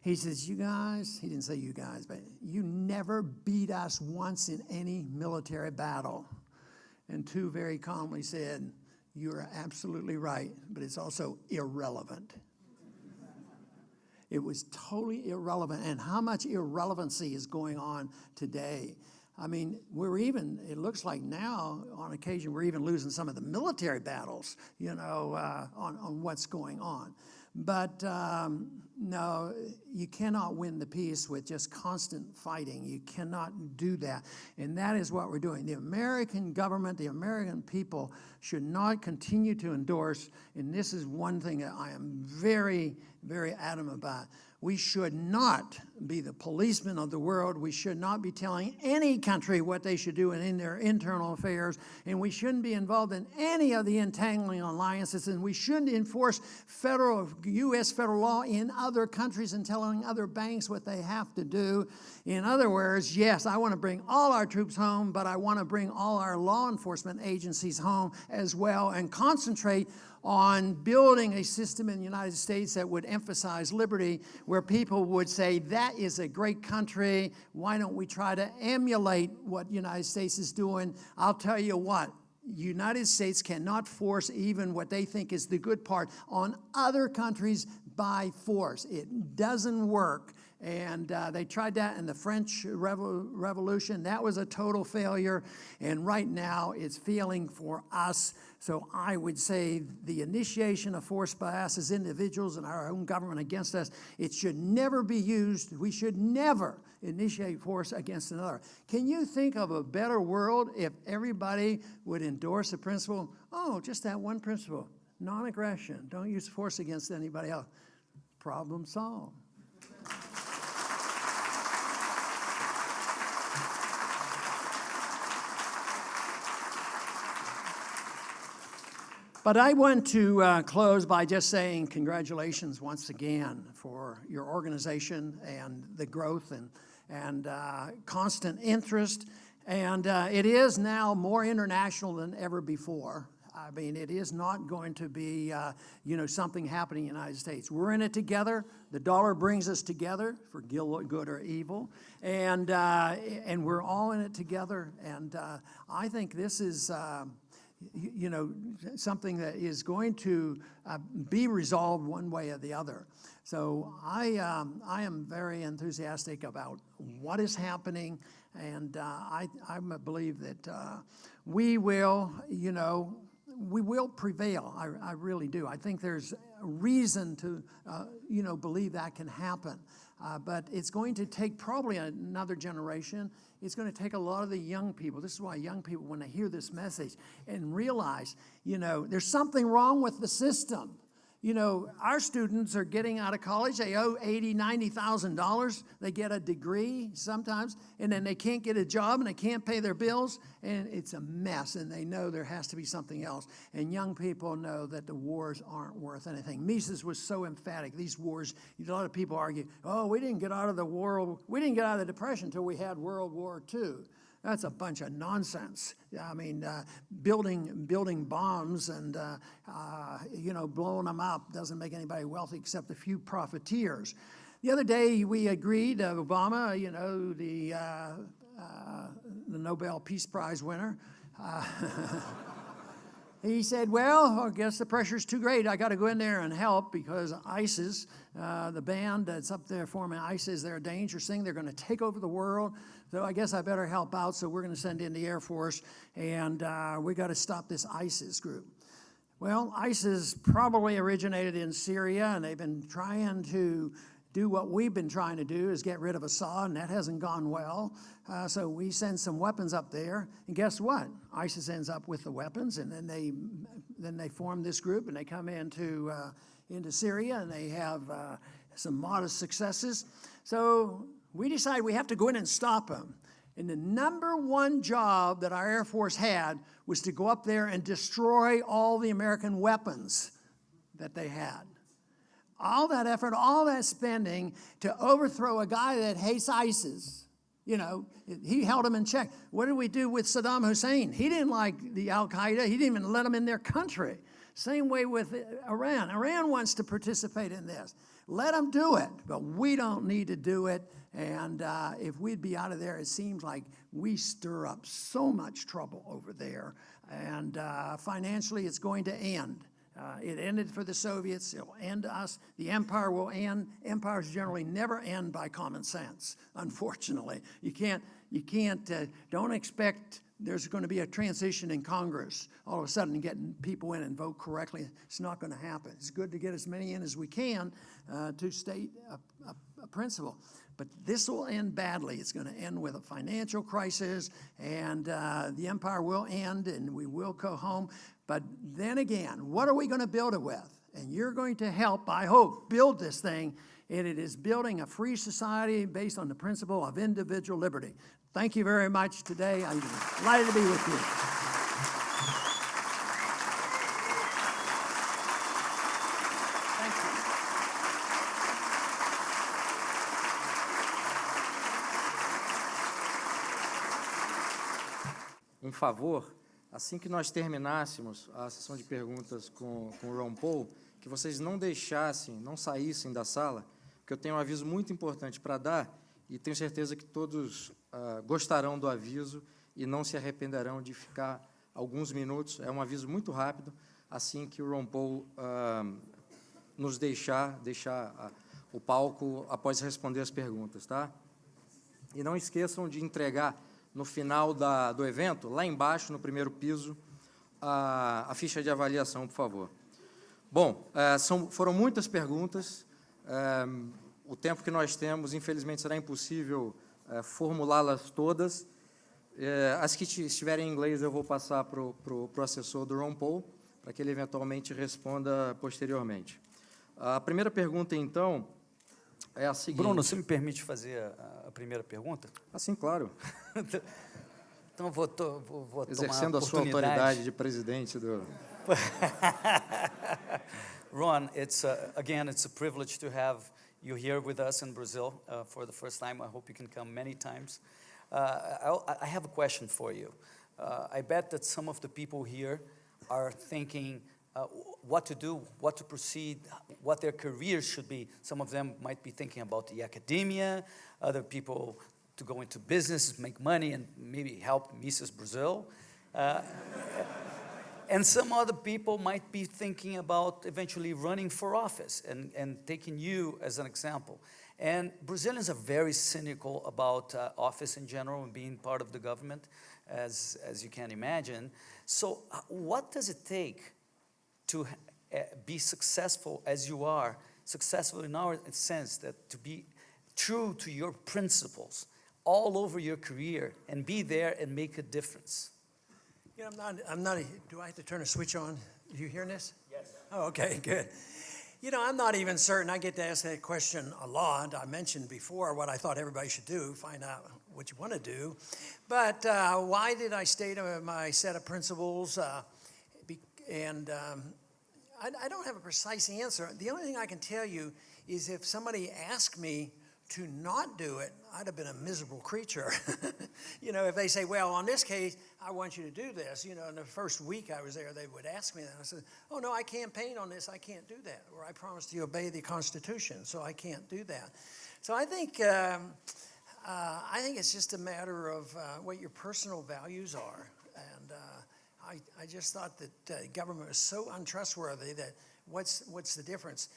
he says, you guys, he didn't say you guys, but you never beat us once in any military battle. And Tu very calmly said, you are absolutely right, but it's also irrelevant. It was totally irrelevant. And how much irrelevancy is going on today? I mean, it looks like now, on occasion, we're even losing some of the military battles, on what's going on. But no, you cannot win the peace with just constant fighting. You cannot do that. And that is what we're doing. The American government, the American people should not continue to endorse, and this is one thing that I am very, very adamant about. We should not be the policemen of the world. We should not be telling any country what they should do in their internal affairs. And we shouldn't be involved in any of the entangling alliances. And we shouldn't enforce U.S. federal law in other countries and telling other banks what they have to do. In other words, yes, I want to bring all our troops home, but I want to bring all our law enforcement agencies home as well and concentrate on building a system in the United States that would emphasize liberty, where people would say, that is a great country. Why don't we try to emulate what the United States is doing? I'll tell you what, United States cannot force even what they think is the good part on other countries by force. It doesn't work. And they tried that in the French Revolution. That was a total failure. And right now, it's failing for us. So I would say the initiation of force by us as individuals and our own government against us, it should never be used. We should never initiate force against another. Can you think of a better world if everybody would endorse the principle, just that one principle, non-aggression, don't use force against anybody else. Problem solved. But I want to close by just saying congratulations once again for your organization and the growth and constant interest. And it is now more international than ever before. I mean, it is not going to be, something happening in the United States. We're in it together. The dollar brings us together for good or evil. And we're all in it together. And I think this is... something that is going to be resolved one way or the other. So I am very enthusiastic about what is happening, and I believe that we will prevail. I really do. I think there's reason to, believe that can happen. But it's going to take probably another generation. It's going to take a lot of the young people. This is why young people, when they hear this message and realize, there's something wrong with the system. Our students are getting out of college. They owe $80,000, $90,000. They get a degree sometimes, and then they can't get a job, and they can't pay their bills, and it's a mess, and they know there has to be something else. And young people know that the wars aren't worth anything. Mises was so emphatic. These wars, a lot of people argue, we didn't get out of the Depression until we had World War II. That's a bunch of nonsense. I mean, building bombs and, blowing them up doesn't make anybody wealthy except a few profiteers. The other day we agreed, Obama, the Nobel Peace Prize winner, he said, I guess the pressure's too great. I got to go in there and help because ISIS, the band that's up there forming ISIS, they're a dangerous thing. They're going to take over the world. So I guess I better help out. So we're going to send in the Air Force, and we got to stop this ISIS group. Well, ISIS probably originated in Syria, and they've been trying to do what we've been trying to do, is get rid of Assad, and that hasn't gone well. So we send some weapons up there, and guess what? ISIS ends up with the weapons, and then they form this group, and they come into Syria, and they have some modest successes. So we decide we have to go in and stop them. And the number one job that our Air Force had was to go up there and destroy all the American weapons that they had. All that effort, all that spending to overthrow a guy that hates ISIS, you know, he held him in check. What did we do with Saddam Hussein? He didn't like the Al-Qaeda. He didn't even let them in their country. Same way with Iran. Iran wants to participate in this. Let them do it, but we don't need to do it. And if we'd be out of there, it seems like we stir up so much trouble over there. And financially, it's going to end. It ended for the Soviets. It'll end us. The empire will end. Empires generally never end by common sense, unfortunately. You can't, don't expect there's going to be a transition in Congress all of a sudden getting people in and vote correctly. It's not going to happen. It's good to get as many in as we can to state a principle. But this will end badly. It's going to end with a financial crisis, and the empire will end, and we will go home. But then again, what are we going to build it with? And you're going to help, I hope, build this thing, and it is building a free society based on the principle of individual liberty. Thank you very much today. I'm delighted to be with you. Thank Um favor, assim que nós terminássemos a sessão de perguntas com o Ron Paul, que vocês não deixassem, não saíssem da sala, porque eu tenho um aviso muito importante para dar e tenho certeza que todos gostarão do aviso e não se arrependerão de ficar alguns minutos. É um aviso muito rápido, assim que o Ron Paul nos deixar o palco após responder as perguntas, tá? E não esqueçam de entregar no final do evento, lá embaixo, no primeiro piso, a ficha de avaliação, por favor. Bom, foram muitas perguntas. O tempo que nós temos, infelizmente, será impossível formulá-las todas. As que estiverem em inglês, eu vou passar para o assessor do Ron Paul, para que ele eventualmente responda posteriormente. A primeira pergunta, então, é a seguinte... Bruno, você me permite fazer a primeira pergunta? Sim, claro. Então, vou tomar exercendo a sua autoridade de presidente do... Ron, again, it's a privilege to have you here with us in Brazil for the first time. I hope you can come many times. I have a question for you. I bet that some of the people here are thinking what to do, what to proceed, what their careers should be. Some of them might be thinking about the academia, other people to go into business, make money, and maybe help Mrs. Brazil. And some other people might be thinking about eventually running for office and taking you as an example. And Brazilians are very cynical about office in general and being part of the government, as you can imagine. So what does it take to be successful as you are, successful in our sense, that to be true to your principles all over your career and be there and make a difference? You know, I'm not, do I have to turn a switch on? Are you hearing this? Yes. Oh, okay, good. You know, I'm not even certain. I get to ask that question a lot. I mentioned before what I thought everybody should do, find out what you want to do. But why did I state my set of principles? I don't have a precise answer. The only thing I can tell you is if somebody asked me to not do it, I'd have been a miserable creature. You know, if they say, well, on this case, I want you to do this. You know, in the first week I was there, they would ask me that. I said, oh, no, I campaigned on this. I can't do that. Or I promised to obey the Constitution, so I can't do that. So I think it's just a matter of what your personal values are. And I just thought that government was so untrustworthy that what's the difference?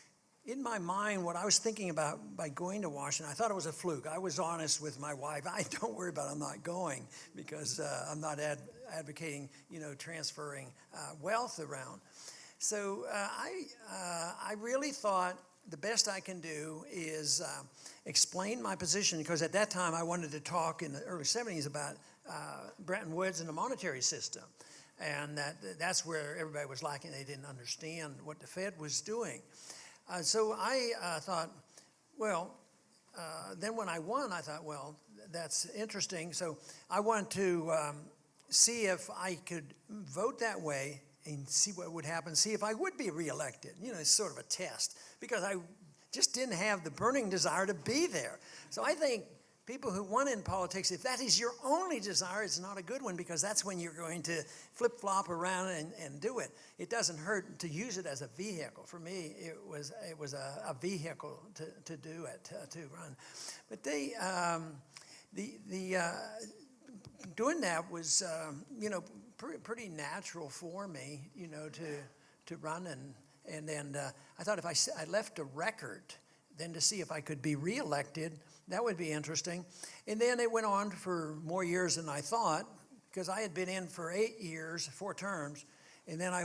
In my mind, what I was thinking about by going to Washington, I thought it was a fluke. I was honest with my wife. Don't worry about it, I'm not going because I'm not advocating, you know, transferring wealth around. So I really thought the best I can do is explain my position, because at that time I wanted to talk in the early 70s about Bretton Woods and the monetary system. And that's where everybody was lacking. They didn't understand what the Fed was doing. So I thought, well, then when I won, I thought, well, that's interesting. So I wanted to see if I could vote that way and see what would happen, see if I would be reelected. You know, it's sort of a test, because I just didn't have the burning desire to be there. So I think people who won in politics, if that is your only desire, it's not a good one, because that's when you're going to flip-flop around and do it. It doesn't hurt to use it as a vehicle. For me, it was a vehicle to do it, to run. But doing that was, pretty natural for me, to run. And then I thought if I left a record, then to see if I could be reelected, that would be interesting. And then it went on for more years than I thought, because I had been in for 8 years, 4 terms, and then I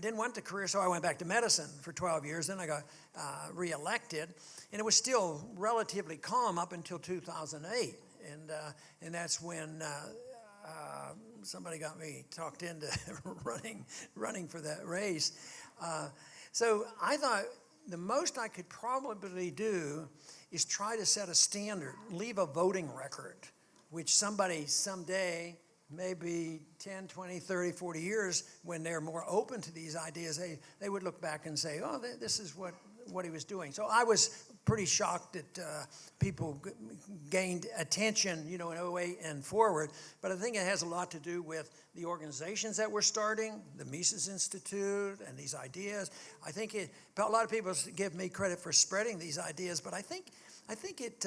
didn't want the career, so I went back to medicine for 12 years. Then I got reelected, and it was still relatively calm up until 2008. And that's when somebody got me talked into running for that race. So I thought the most I could probably do is try to set a standard, leave a voting record, which somebody someday, maybe 10, 20, 30, 40 years, when they're more open to these ideas, they would look back and say, oh, this is what he was doing. So I was pretty shocked that people gained attention, in 08 and forward. But I think it has a lot to do with the organizations that we're starting, the Mises Institute, and these ideas. I think a lot of people give me credit for spreading these ideas, but I think it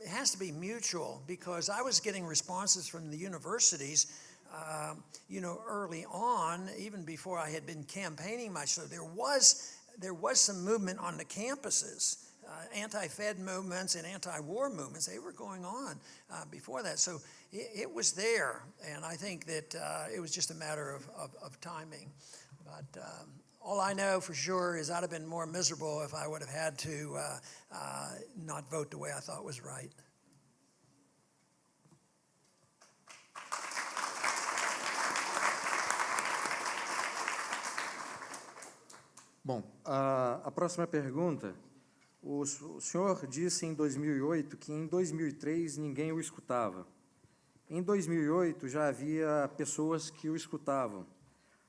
has to be mutual, because I was getting responses from the universities, early on, even before I had been campaigning much. So there was some movement on the campuses, anti-Fed movements and anti-war movements. They were going on before that. So it was there, and I think that it was just a matter of timing. But all I know for sure is I'd have been more miserable if I would have had to not vote the way I thought was right. Bom, a próxima pergunta. O senhor disse em 2008 que em 2003 ninguém o escutava. Em 2008 já havia pessoas que o escutavam.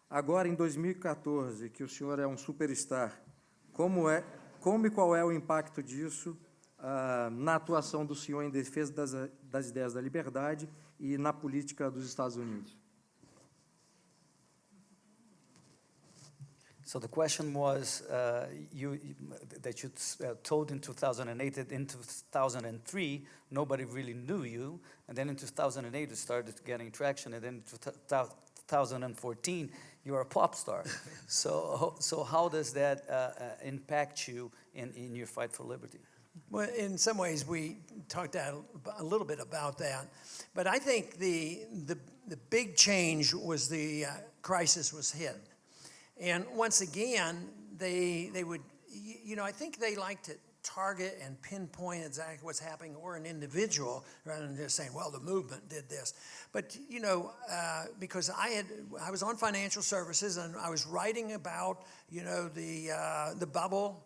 Agora, em 2014, que o senhor é um superstar, como e qual é o impacto disso na atuação do senhor em defesa das ideias da liberdade e na política dos Estados Unidos? So the question was that you told in 2008 that in 2003 nobody really knew you, and then in 2008 you started getting traction, and then in 2014 you are a pop star. So how does that impact you in your fight for liberty? Well, in some ways we talked a little bit about that, but I think the big change was the crisis was hit. And once again, they would, I think they like to target and pinpoint exactly what's happening, or an individual, rather than just saying, well, the movement did this. But, because I was on financial services, and I was writing about, the bubble,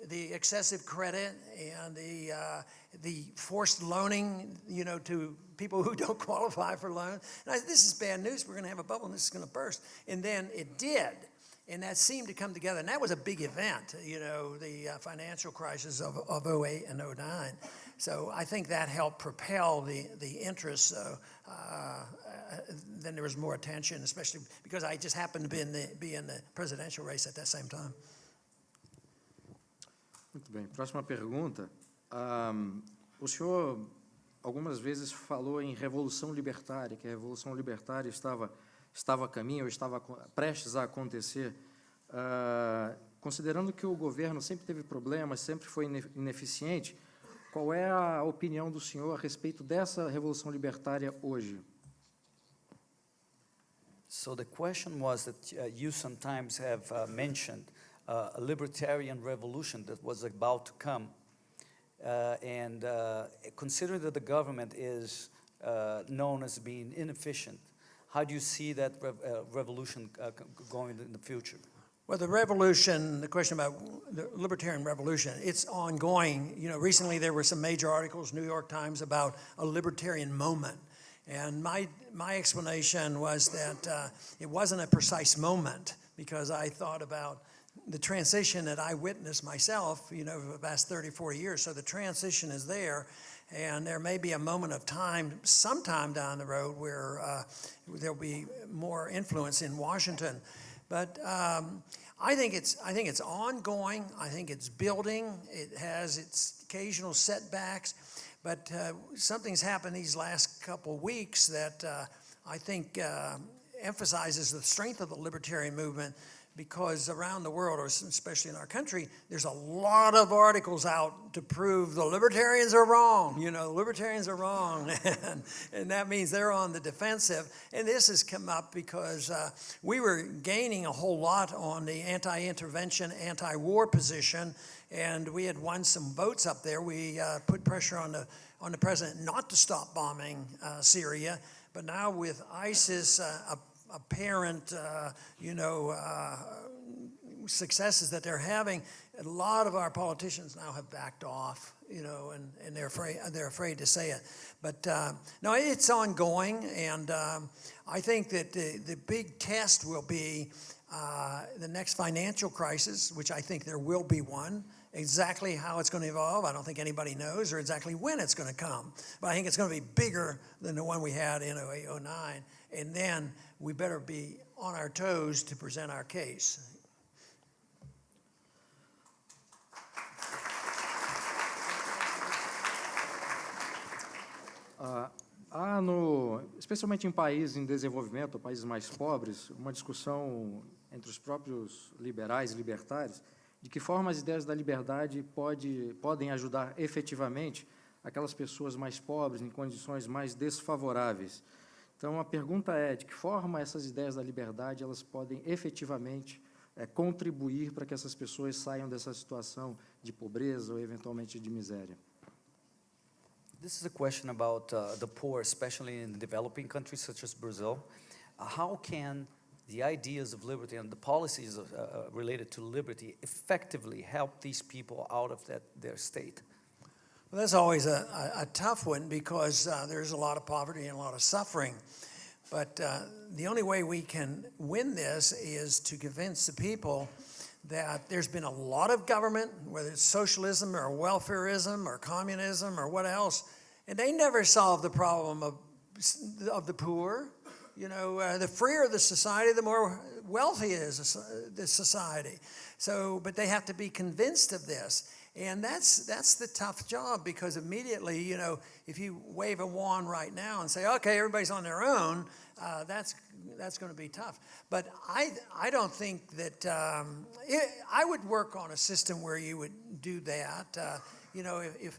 the excessive credit, and the forced loaning, to people who don't qualify for loans. And I said, this is bad news. We're going to have a bubble, and this is going to burst. And then it did. And that seemed to come together. And that was a big event, the financial crisis of 08 and 09. So I think that helped propel the interest. So then there was more attention, especially because I just happened to be in the presidential race at that same time. Muito bem. Próxima pergunta. O senhor algumas vezes falou em revolução libertária, que a revolução libertária estava a caminho, ou estava prestes a acontecer. Considerando que o governo sempre teve problemas, sempre foi ineficiente, qual é a opinião do senhor a respeito dessa revolução libertária hoje? So the question was that you sometimes have mentioned a libertarian revolution that was about to come. And considering that the government is known as being inefficient, how do you see that revolution going in the future? Well, the revolution, the question about the libertarian revolution, it's ongoing. You know, recently there were some major articles, New York Times, about a libertarian moment. And my explanation was that it wasn't a precise moment, because I thought about the transition that I witnessed myself, you know, for the past 30, 40 years. So the transition is there, and there may be a moment of time sometime down the road where there'll be more influence in Washington. But I think it's ongoing. I think it's building. It has its occasional setbacks, but something's happened these last couple weeks that I think emphasizes the strength of the libertarian movement, because around the world, or especially in our country, there's a lot of articles out to prove the libertarians are wrong. You know, the libertarians are wrong, and that means they're on the defensive. And this has come up because we were gaining a whole lot on the anti-intervention, anti-war position, and we had won some votes up there. We put pressure on the president not to stop bombing Syria, but now with ISIS apparent, successes that they're having, a lot of our politicians now have backed off, you know, and they're afraid to say it. But no, it's ongoing, and I think that the big test will be the next financial crisis, which I think there will be one. Exactly how it's going to evolve, I don't think anybody knows, or exactly when it's going to come. But I think it's going to be bigger than the one we had in 2008, 2009. And then we better be on our toes to present our case. Especialmente em países em desenvolvimento, países mais pobres, uma discussão entre os próprios liberais e libertários de que forma as ideias da liberdade podem ajudar efetivamente aquelas pessoas mais pobres, em condições mais desfavoráveis. Então, a pergunta é, de que forma essas ideias da liberdade elas podem efetivamente contribuir para que essas pessoas saiam dessa situação de pobreza ou, eventualmente, de miséria? This is a question about the poor, especially in developing countries such as Brazil. How can the ideas of liberty and the policies related to liberty effectively help these people out of their state? Well, that's always a tough one, because there's a lot of poverty and a lot of suffering. But the only way we can win this is to convince the people that there's been a lot of government, whether it's socialism or welfareism or communism or what else, and they never solve the problem of the poor. You know, the freer the society, the more wealthy is the society. So, but they have to be convinced of this. And that's the tough job, because immediately, you know, if you wave a wand right now and say, okay, everybody's on their own, that's going to be tough. But I don't think that, I would work on a system where you would do that. You know, if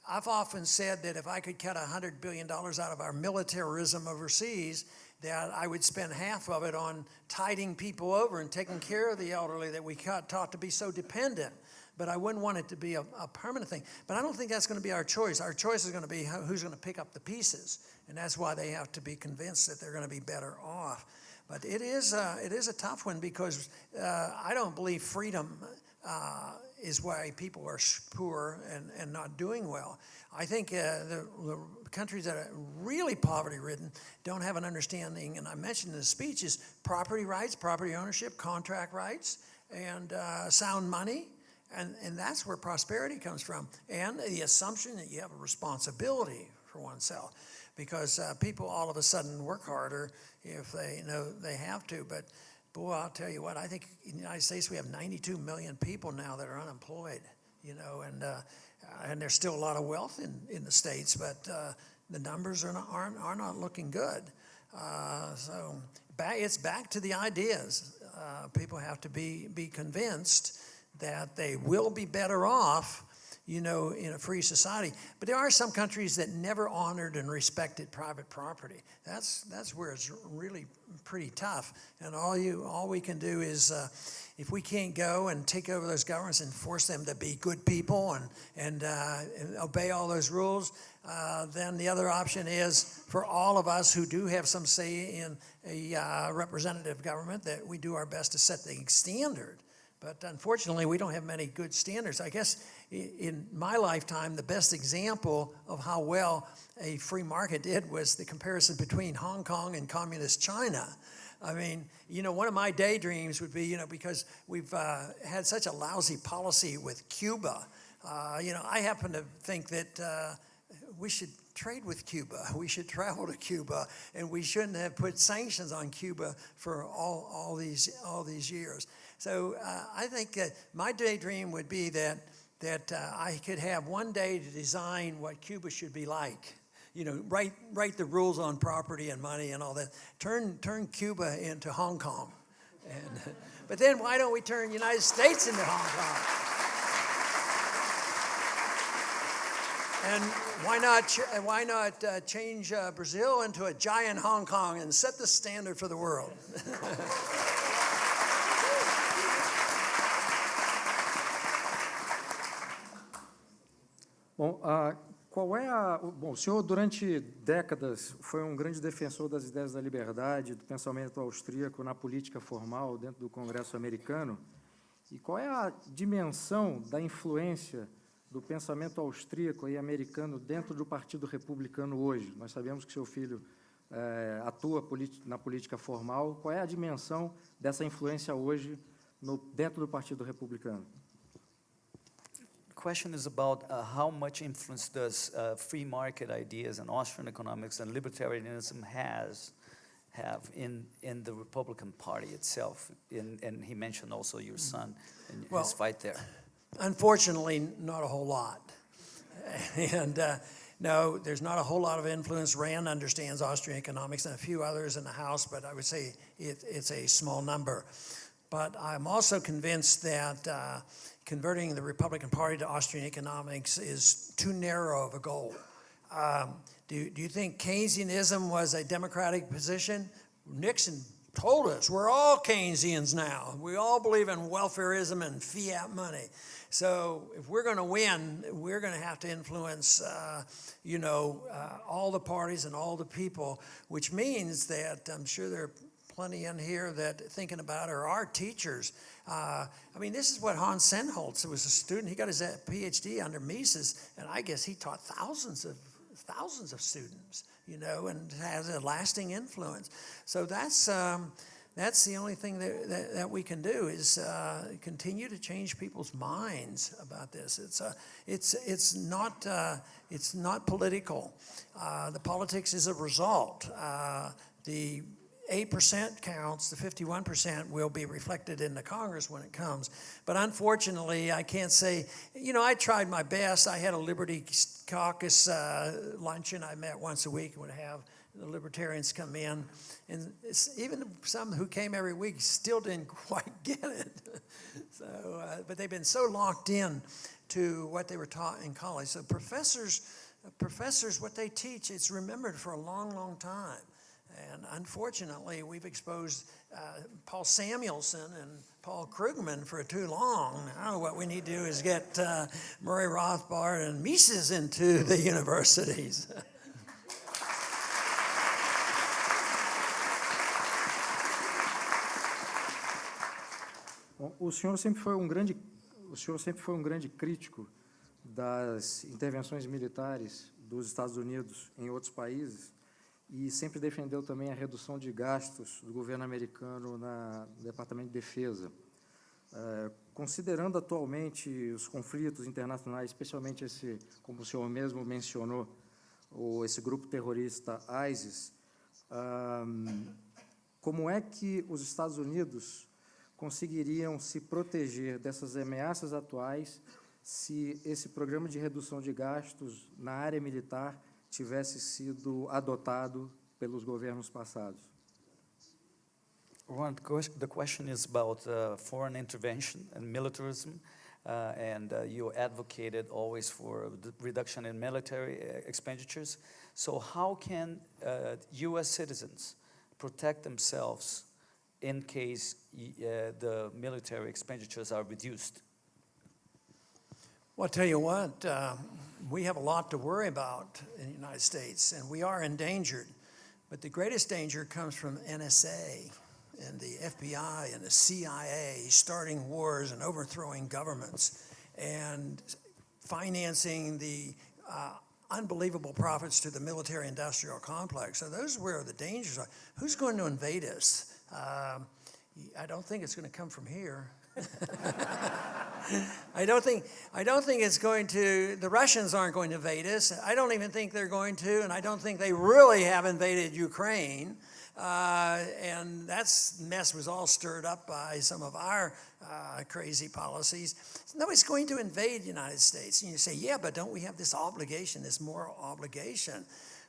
I've often said that if I could cut $100 billion out of our militarism overseas, that I would spend half of it on tiding people over and taking care of the elderly that we got taught to be so dependent. But I wouldn't want it to be a permanent thing. But I don't think that's going to be our choice. Our choice is going to be who's going to pick up the pieces. And that's why they have to be convinced that they're going to be better off. But it is a tough one, because I don't believe freedom is why people are poor and not doing well. I think the countries that are really poverty-ridden don't have an understanding, and I mentioned in the speech, is property rights, property ownership, contract rights, and sound money. And that's where prosperity comes from. And the assumption that you have a responsibility for oneself. Because people all of a sudden work harder if they know they have to. But boy, I'll tell you what, I think in the United States we have 92 million people now that are unemployed. You know, and there's still a lot of wealth in the States, but the numbers are not looking good. So it's back to the ideas. People have to be convinced that they will be better off, you know, in a free society. But there are some countries that never honored and respected private property. That's where it's really pretty tough. And all we can do is, if we can't go and take over those governments and force them to be good people and obey all those rules, then the other option is for all of us who do have some say in a representative government that we do our best to set the standard. But unfortunately, we don't have many good standards. I guess in my lifetime, the best example of how well a free market did was the comparison between Hong Kong and communist China. I mean, you know, one of my daydreams would be, you know, because we've had such a lousy policy with Cuba, you know, I happen to think that we should trade with Cuba. We should travel to Cuba, and we shouldn't have put sanctions on Cuba for all these years. So I think that my daydream would be that I could have one day to design what Cuba should be like. You know, write the rules on property and money and all that. Turn Cuba into Hong Kong, but then why don't we turn the United States into Hong Kong? And why not change Brazil into a giant Hong Kong and set the standard for the world? Bom, Bom, o senhor, durante décadas, foi um grande defensor das ideias da liberdade, do pensamento austríaco na política formal dentro do Congresso americano. E qual é a dimensão da influência do pensamento austríaco e americano dentro do Partido Republicano hoje? Nós sabemos que seu filho atua na política formal. Qual é a dimensão dessa influência hoje dentro do Partido Republicano? The question is about how much influence does free market ideas and Austrian economics and libertarianism have in the Republican Party itself. And he mentioned also your son and his fight there. Unfortunately, not a whole lot. And no, there's not a whole lot of influence. Rand understands Austrian economics and a few others in the House, but I would say it's a small number. But I'm also convinced that converting the Republican Party to Austrian economics is too narrow of a goal. Do you think Keynesianism was a democratic position? Nixon told us we're all Keynesians now. We all believe in welfareism and fiat money. So if we're going to win, we're going to have to influence, all the parties and all the people, which means that I'm sure there are plenty in here that thinking about are our teachers. I mean, this is what Hans Sennholz was a student. He got his PhD under Mises, and I guess he taught thousands of students, and has a lasting influence. So that's the only thing that we can do is continue to change people's minds about this. It's not political. The politics is a result. The 8% counts, the 51% will be reflected in the Congress when it comes. But unfortunately, I can't say, I tried my best. I had a Liberty Caucus luncheon. I met once a week and would have the libertarians come in. And even some who came every week still didn't quite get it. So, but they've been so locked in to what they were taught in college. So professors, what they teach, it's remembered for a long, long time. And unfortunately, we've exposed Paul Samuelson and Paul Krugman for too long. Now what we need to do is get Murray Rothbard and Mises into the universities. Bom, o senhor sempre foi um grande crítico das intervenções militares dos Estados Unidos em outros países. E sempre defendeu também a redução de gastos do governo americano no Departamento de Defesa. Considerando atualmente os conflitos internacionais, especialmente esse, como o senhor mesmo mencionou, esse grupo terrorista ISIS, como é que os Estados Unidos conseguiriam se proteger dessas ameaças atuais se esse programa de redução de gastos na área militar tivesse sido adotado pelos governos passados? Ron, the question is about foreign intervention and militarism and you advocated always for the reduction in military expenditures. So how can U.S. citizens protect themselves in case the military expenditures are reduced? Well, I'll tell you what, we have a lot to worry about in the United States, and we are endangered. But the greatest danger comes from NSA and the FBI and the CIA starting wars and overthrowing governments and financing the unbelievable profits to the military-industrial complex. So those are where the dangers are. Who's going to invade us? I don't think it's going to come from here. I don't think it's going to, the Russians aren't going to invade us. I don't even think they're going to, and I don't think they really have invaded Ukraine. And that mess was all stirred up by some of our crazy policies. Nobody's going to invade the United States. And you say, yeah, but don't we have this obligation, this moral obligation?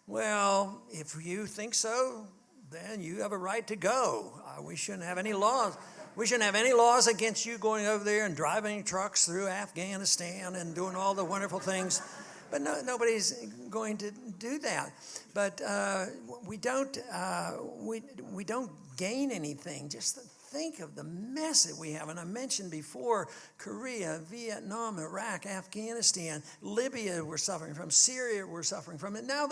Well, if you think so, then you have a right to go. We shouldn't have any laws. We shouldn't have any laws against you going over there and driving trucks through Afghanistan and doing all the wonderful things. But nobody's going to do that. But we don't gain anything. Just think of the mess that we have. And I mentioned before, Korea, Vietnam, Iraq, Afghanistan, Libya we're suffering from, Syria we're suffering from. And now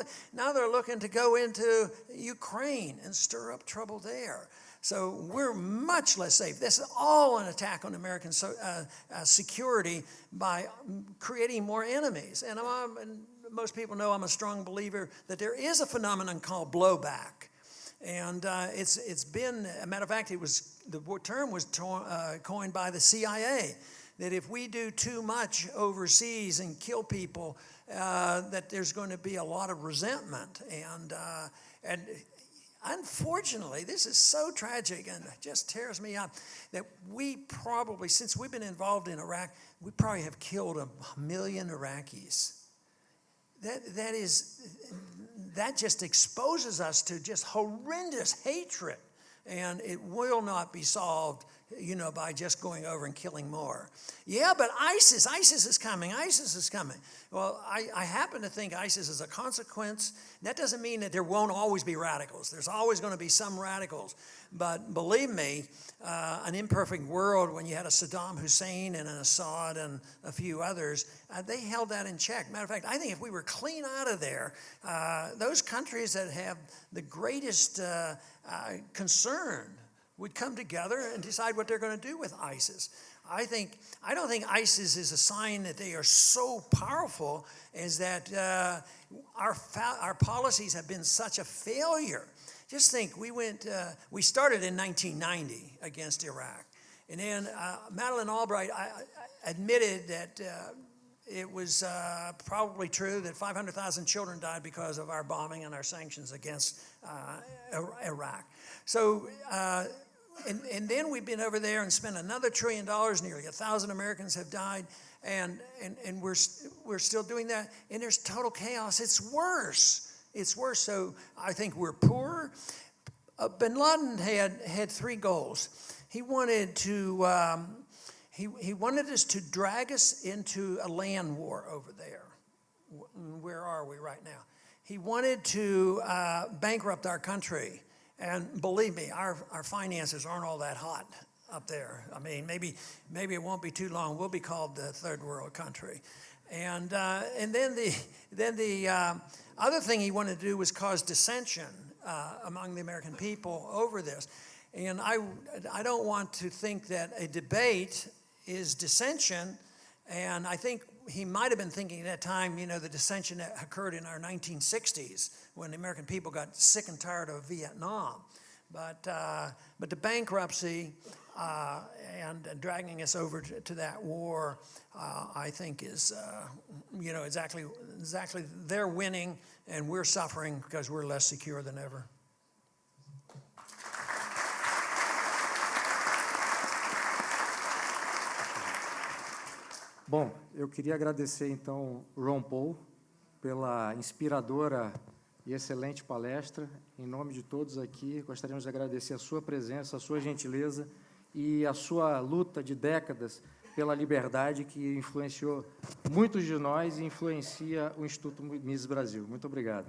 they're looking to go into Ukraine and stir up trouble there. So we're much less safe. This is all an attack on American security by creating more enemies. And most people know I'm a strong believer that there is a phenomenon called blowback. And it's been, a matter of fact, the term was coined by the CIA, that if we do too much overseas and kill people, that there's going to be a lot of resentment. And unfortunately, this is so tragic and it just tears me up that we probably, since we've been involved in Iraq, we probably have killed 1 million Iraqis. That just exposes us to just horrendous hatred, and it will not be solved, by just going over and killing more. Yeah, but ISIS is coming. Well, I happen to think ISIS is a consequence. That doesn't mean that there won't always be radicals. There's always going to be some radicals. But believe me, an imperfect world, when you had a Saddam Hussein and an Assad and a few others, they held that in check. Matter of fact, I think if we were clean out of there, those countries that have the greatest concern would come together and decide what they're going to do with ISIS. I don't think ISIS is a sign that they are so powerful as that our policies have been such a failure. Just think, we started in 1990 against Iraq. And then Madeleine Albright admitted that it was probably true that 500,000 children died because of our bombing and our sanctions against Iraq. So, and then we've been over there and spent another $1 trillion. Nearly 1,000 Americans have died, and we're still doing that. And there's total chaos. It's worse. So I think we're poor. Bin Laden had 3 goals. He wanted to he wanted us to drag us into a land war over there. Where are we right now? He wanted to bankrupt our country. And believe me, our finances aren't all that hot up there. I mean, maybe it won't be too long. We'll be called the third world country. And then the other thing he wanted to do was cause dissension among the American people over this. And I don't want to think that a debate is dissension. And I think he might have been thinking at that time, the dissension that occurred in our 1960s when the American people got sick and tired of Vietnam. But the bankruptcy and dragging us over to that war, I think is, exactly they're winning and we're suffering because we're less secure than ever. Bom, eu queria agradecer, então, Ron Paul, pela inspiradora e excelente palestra. Em nome de todos aqui, gostaríamos de agradecer a sua presença, a sua gentileza e a sua luta de décadas pela Liberdade, que influenciou muitos de nós e influencia o Instituto Miss Brasil. Muito obrigado.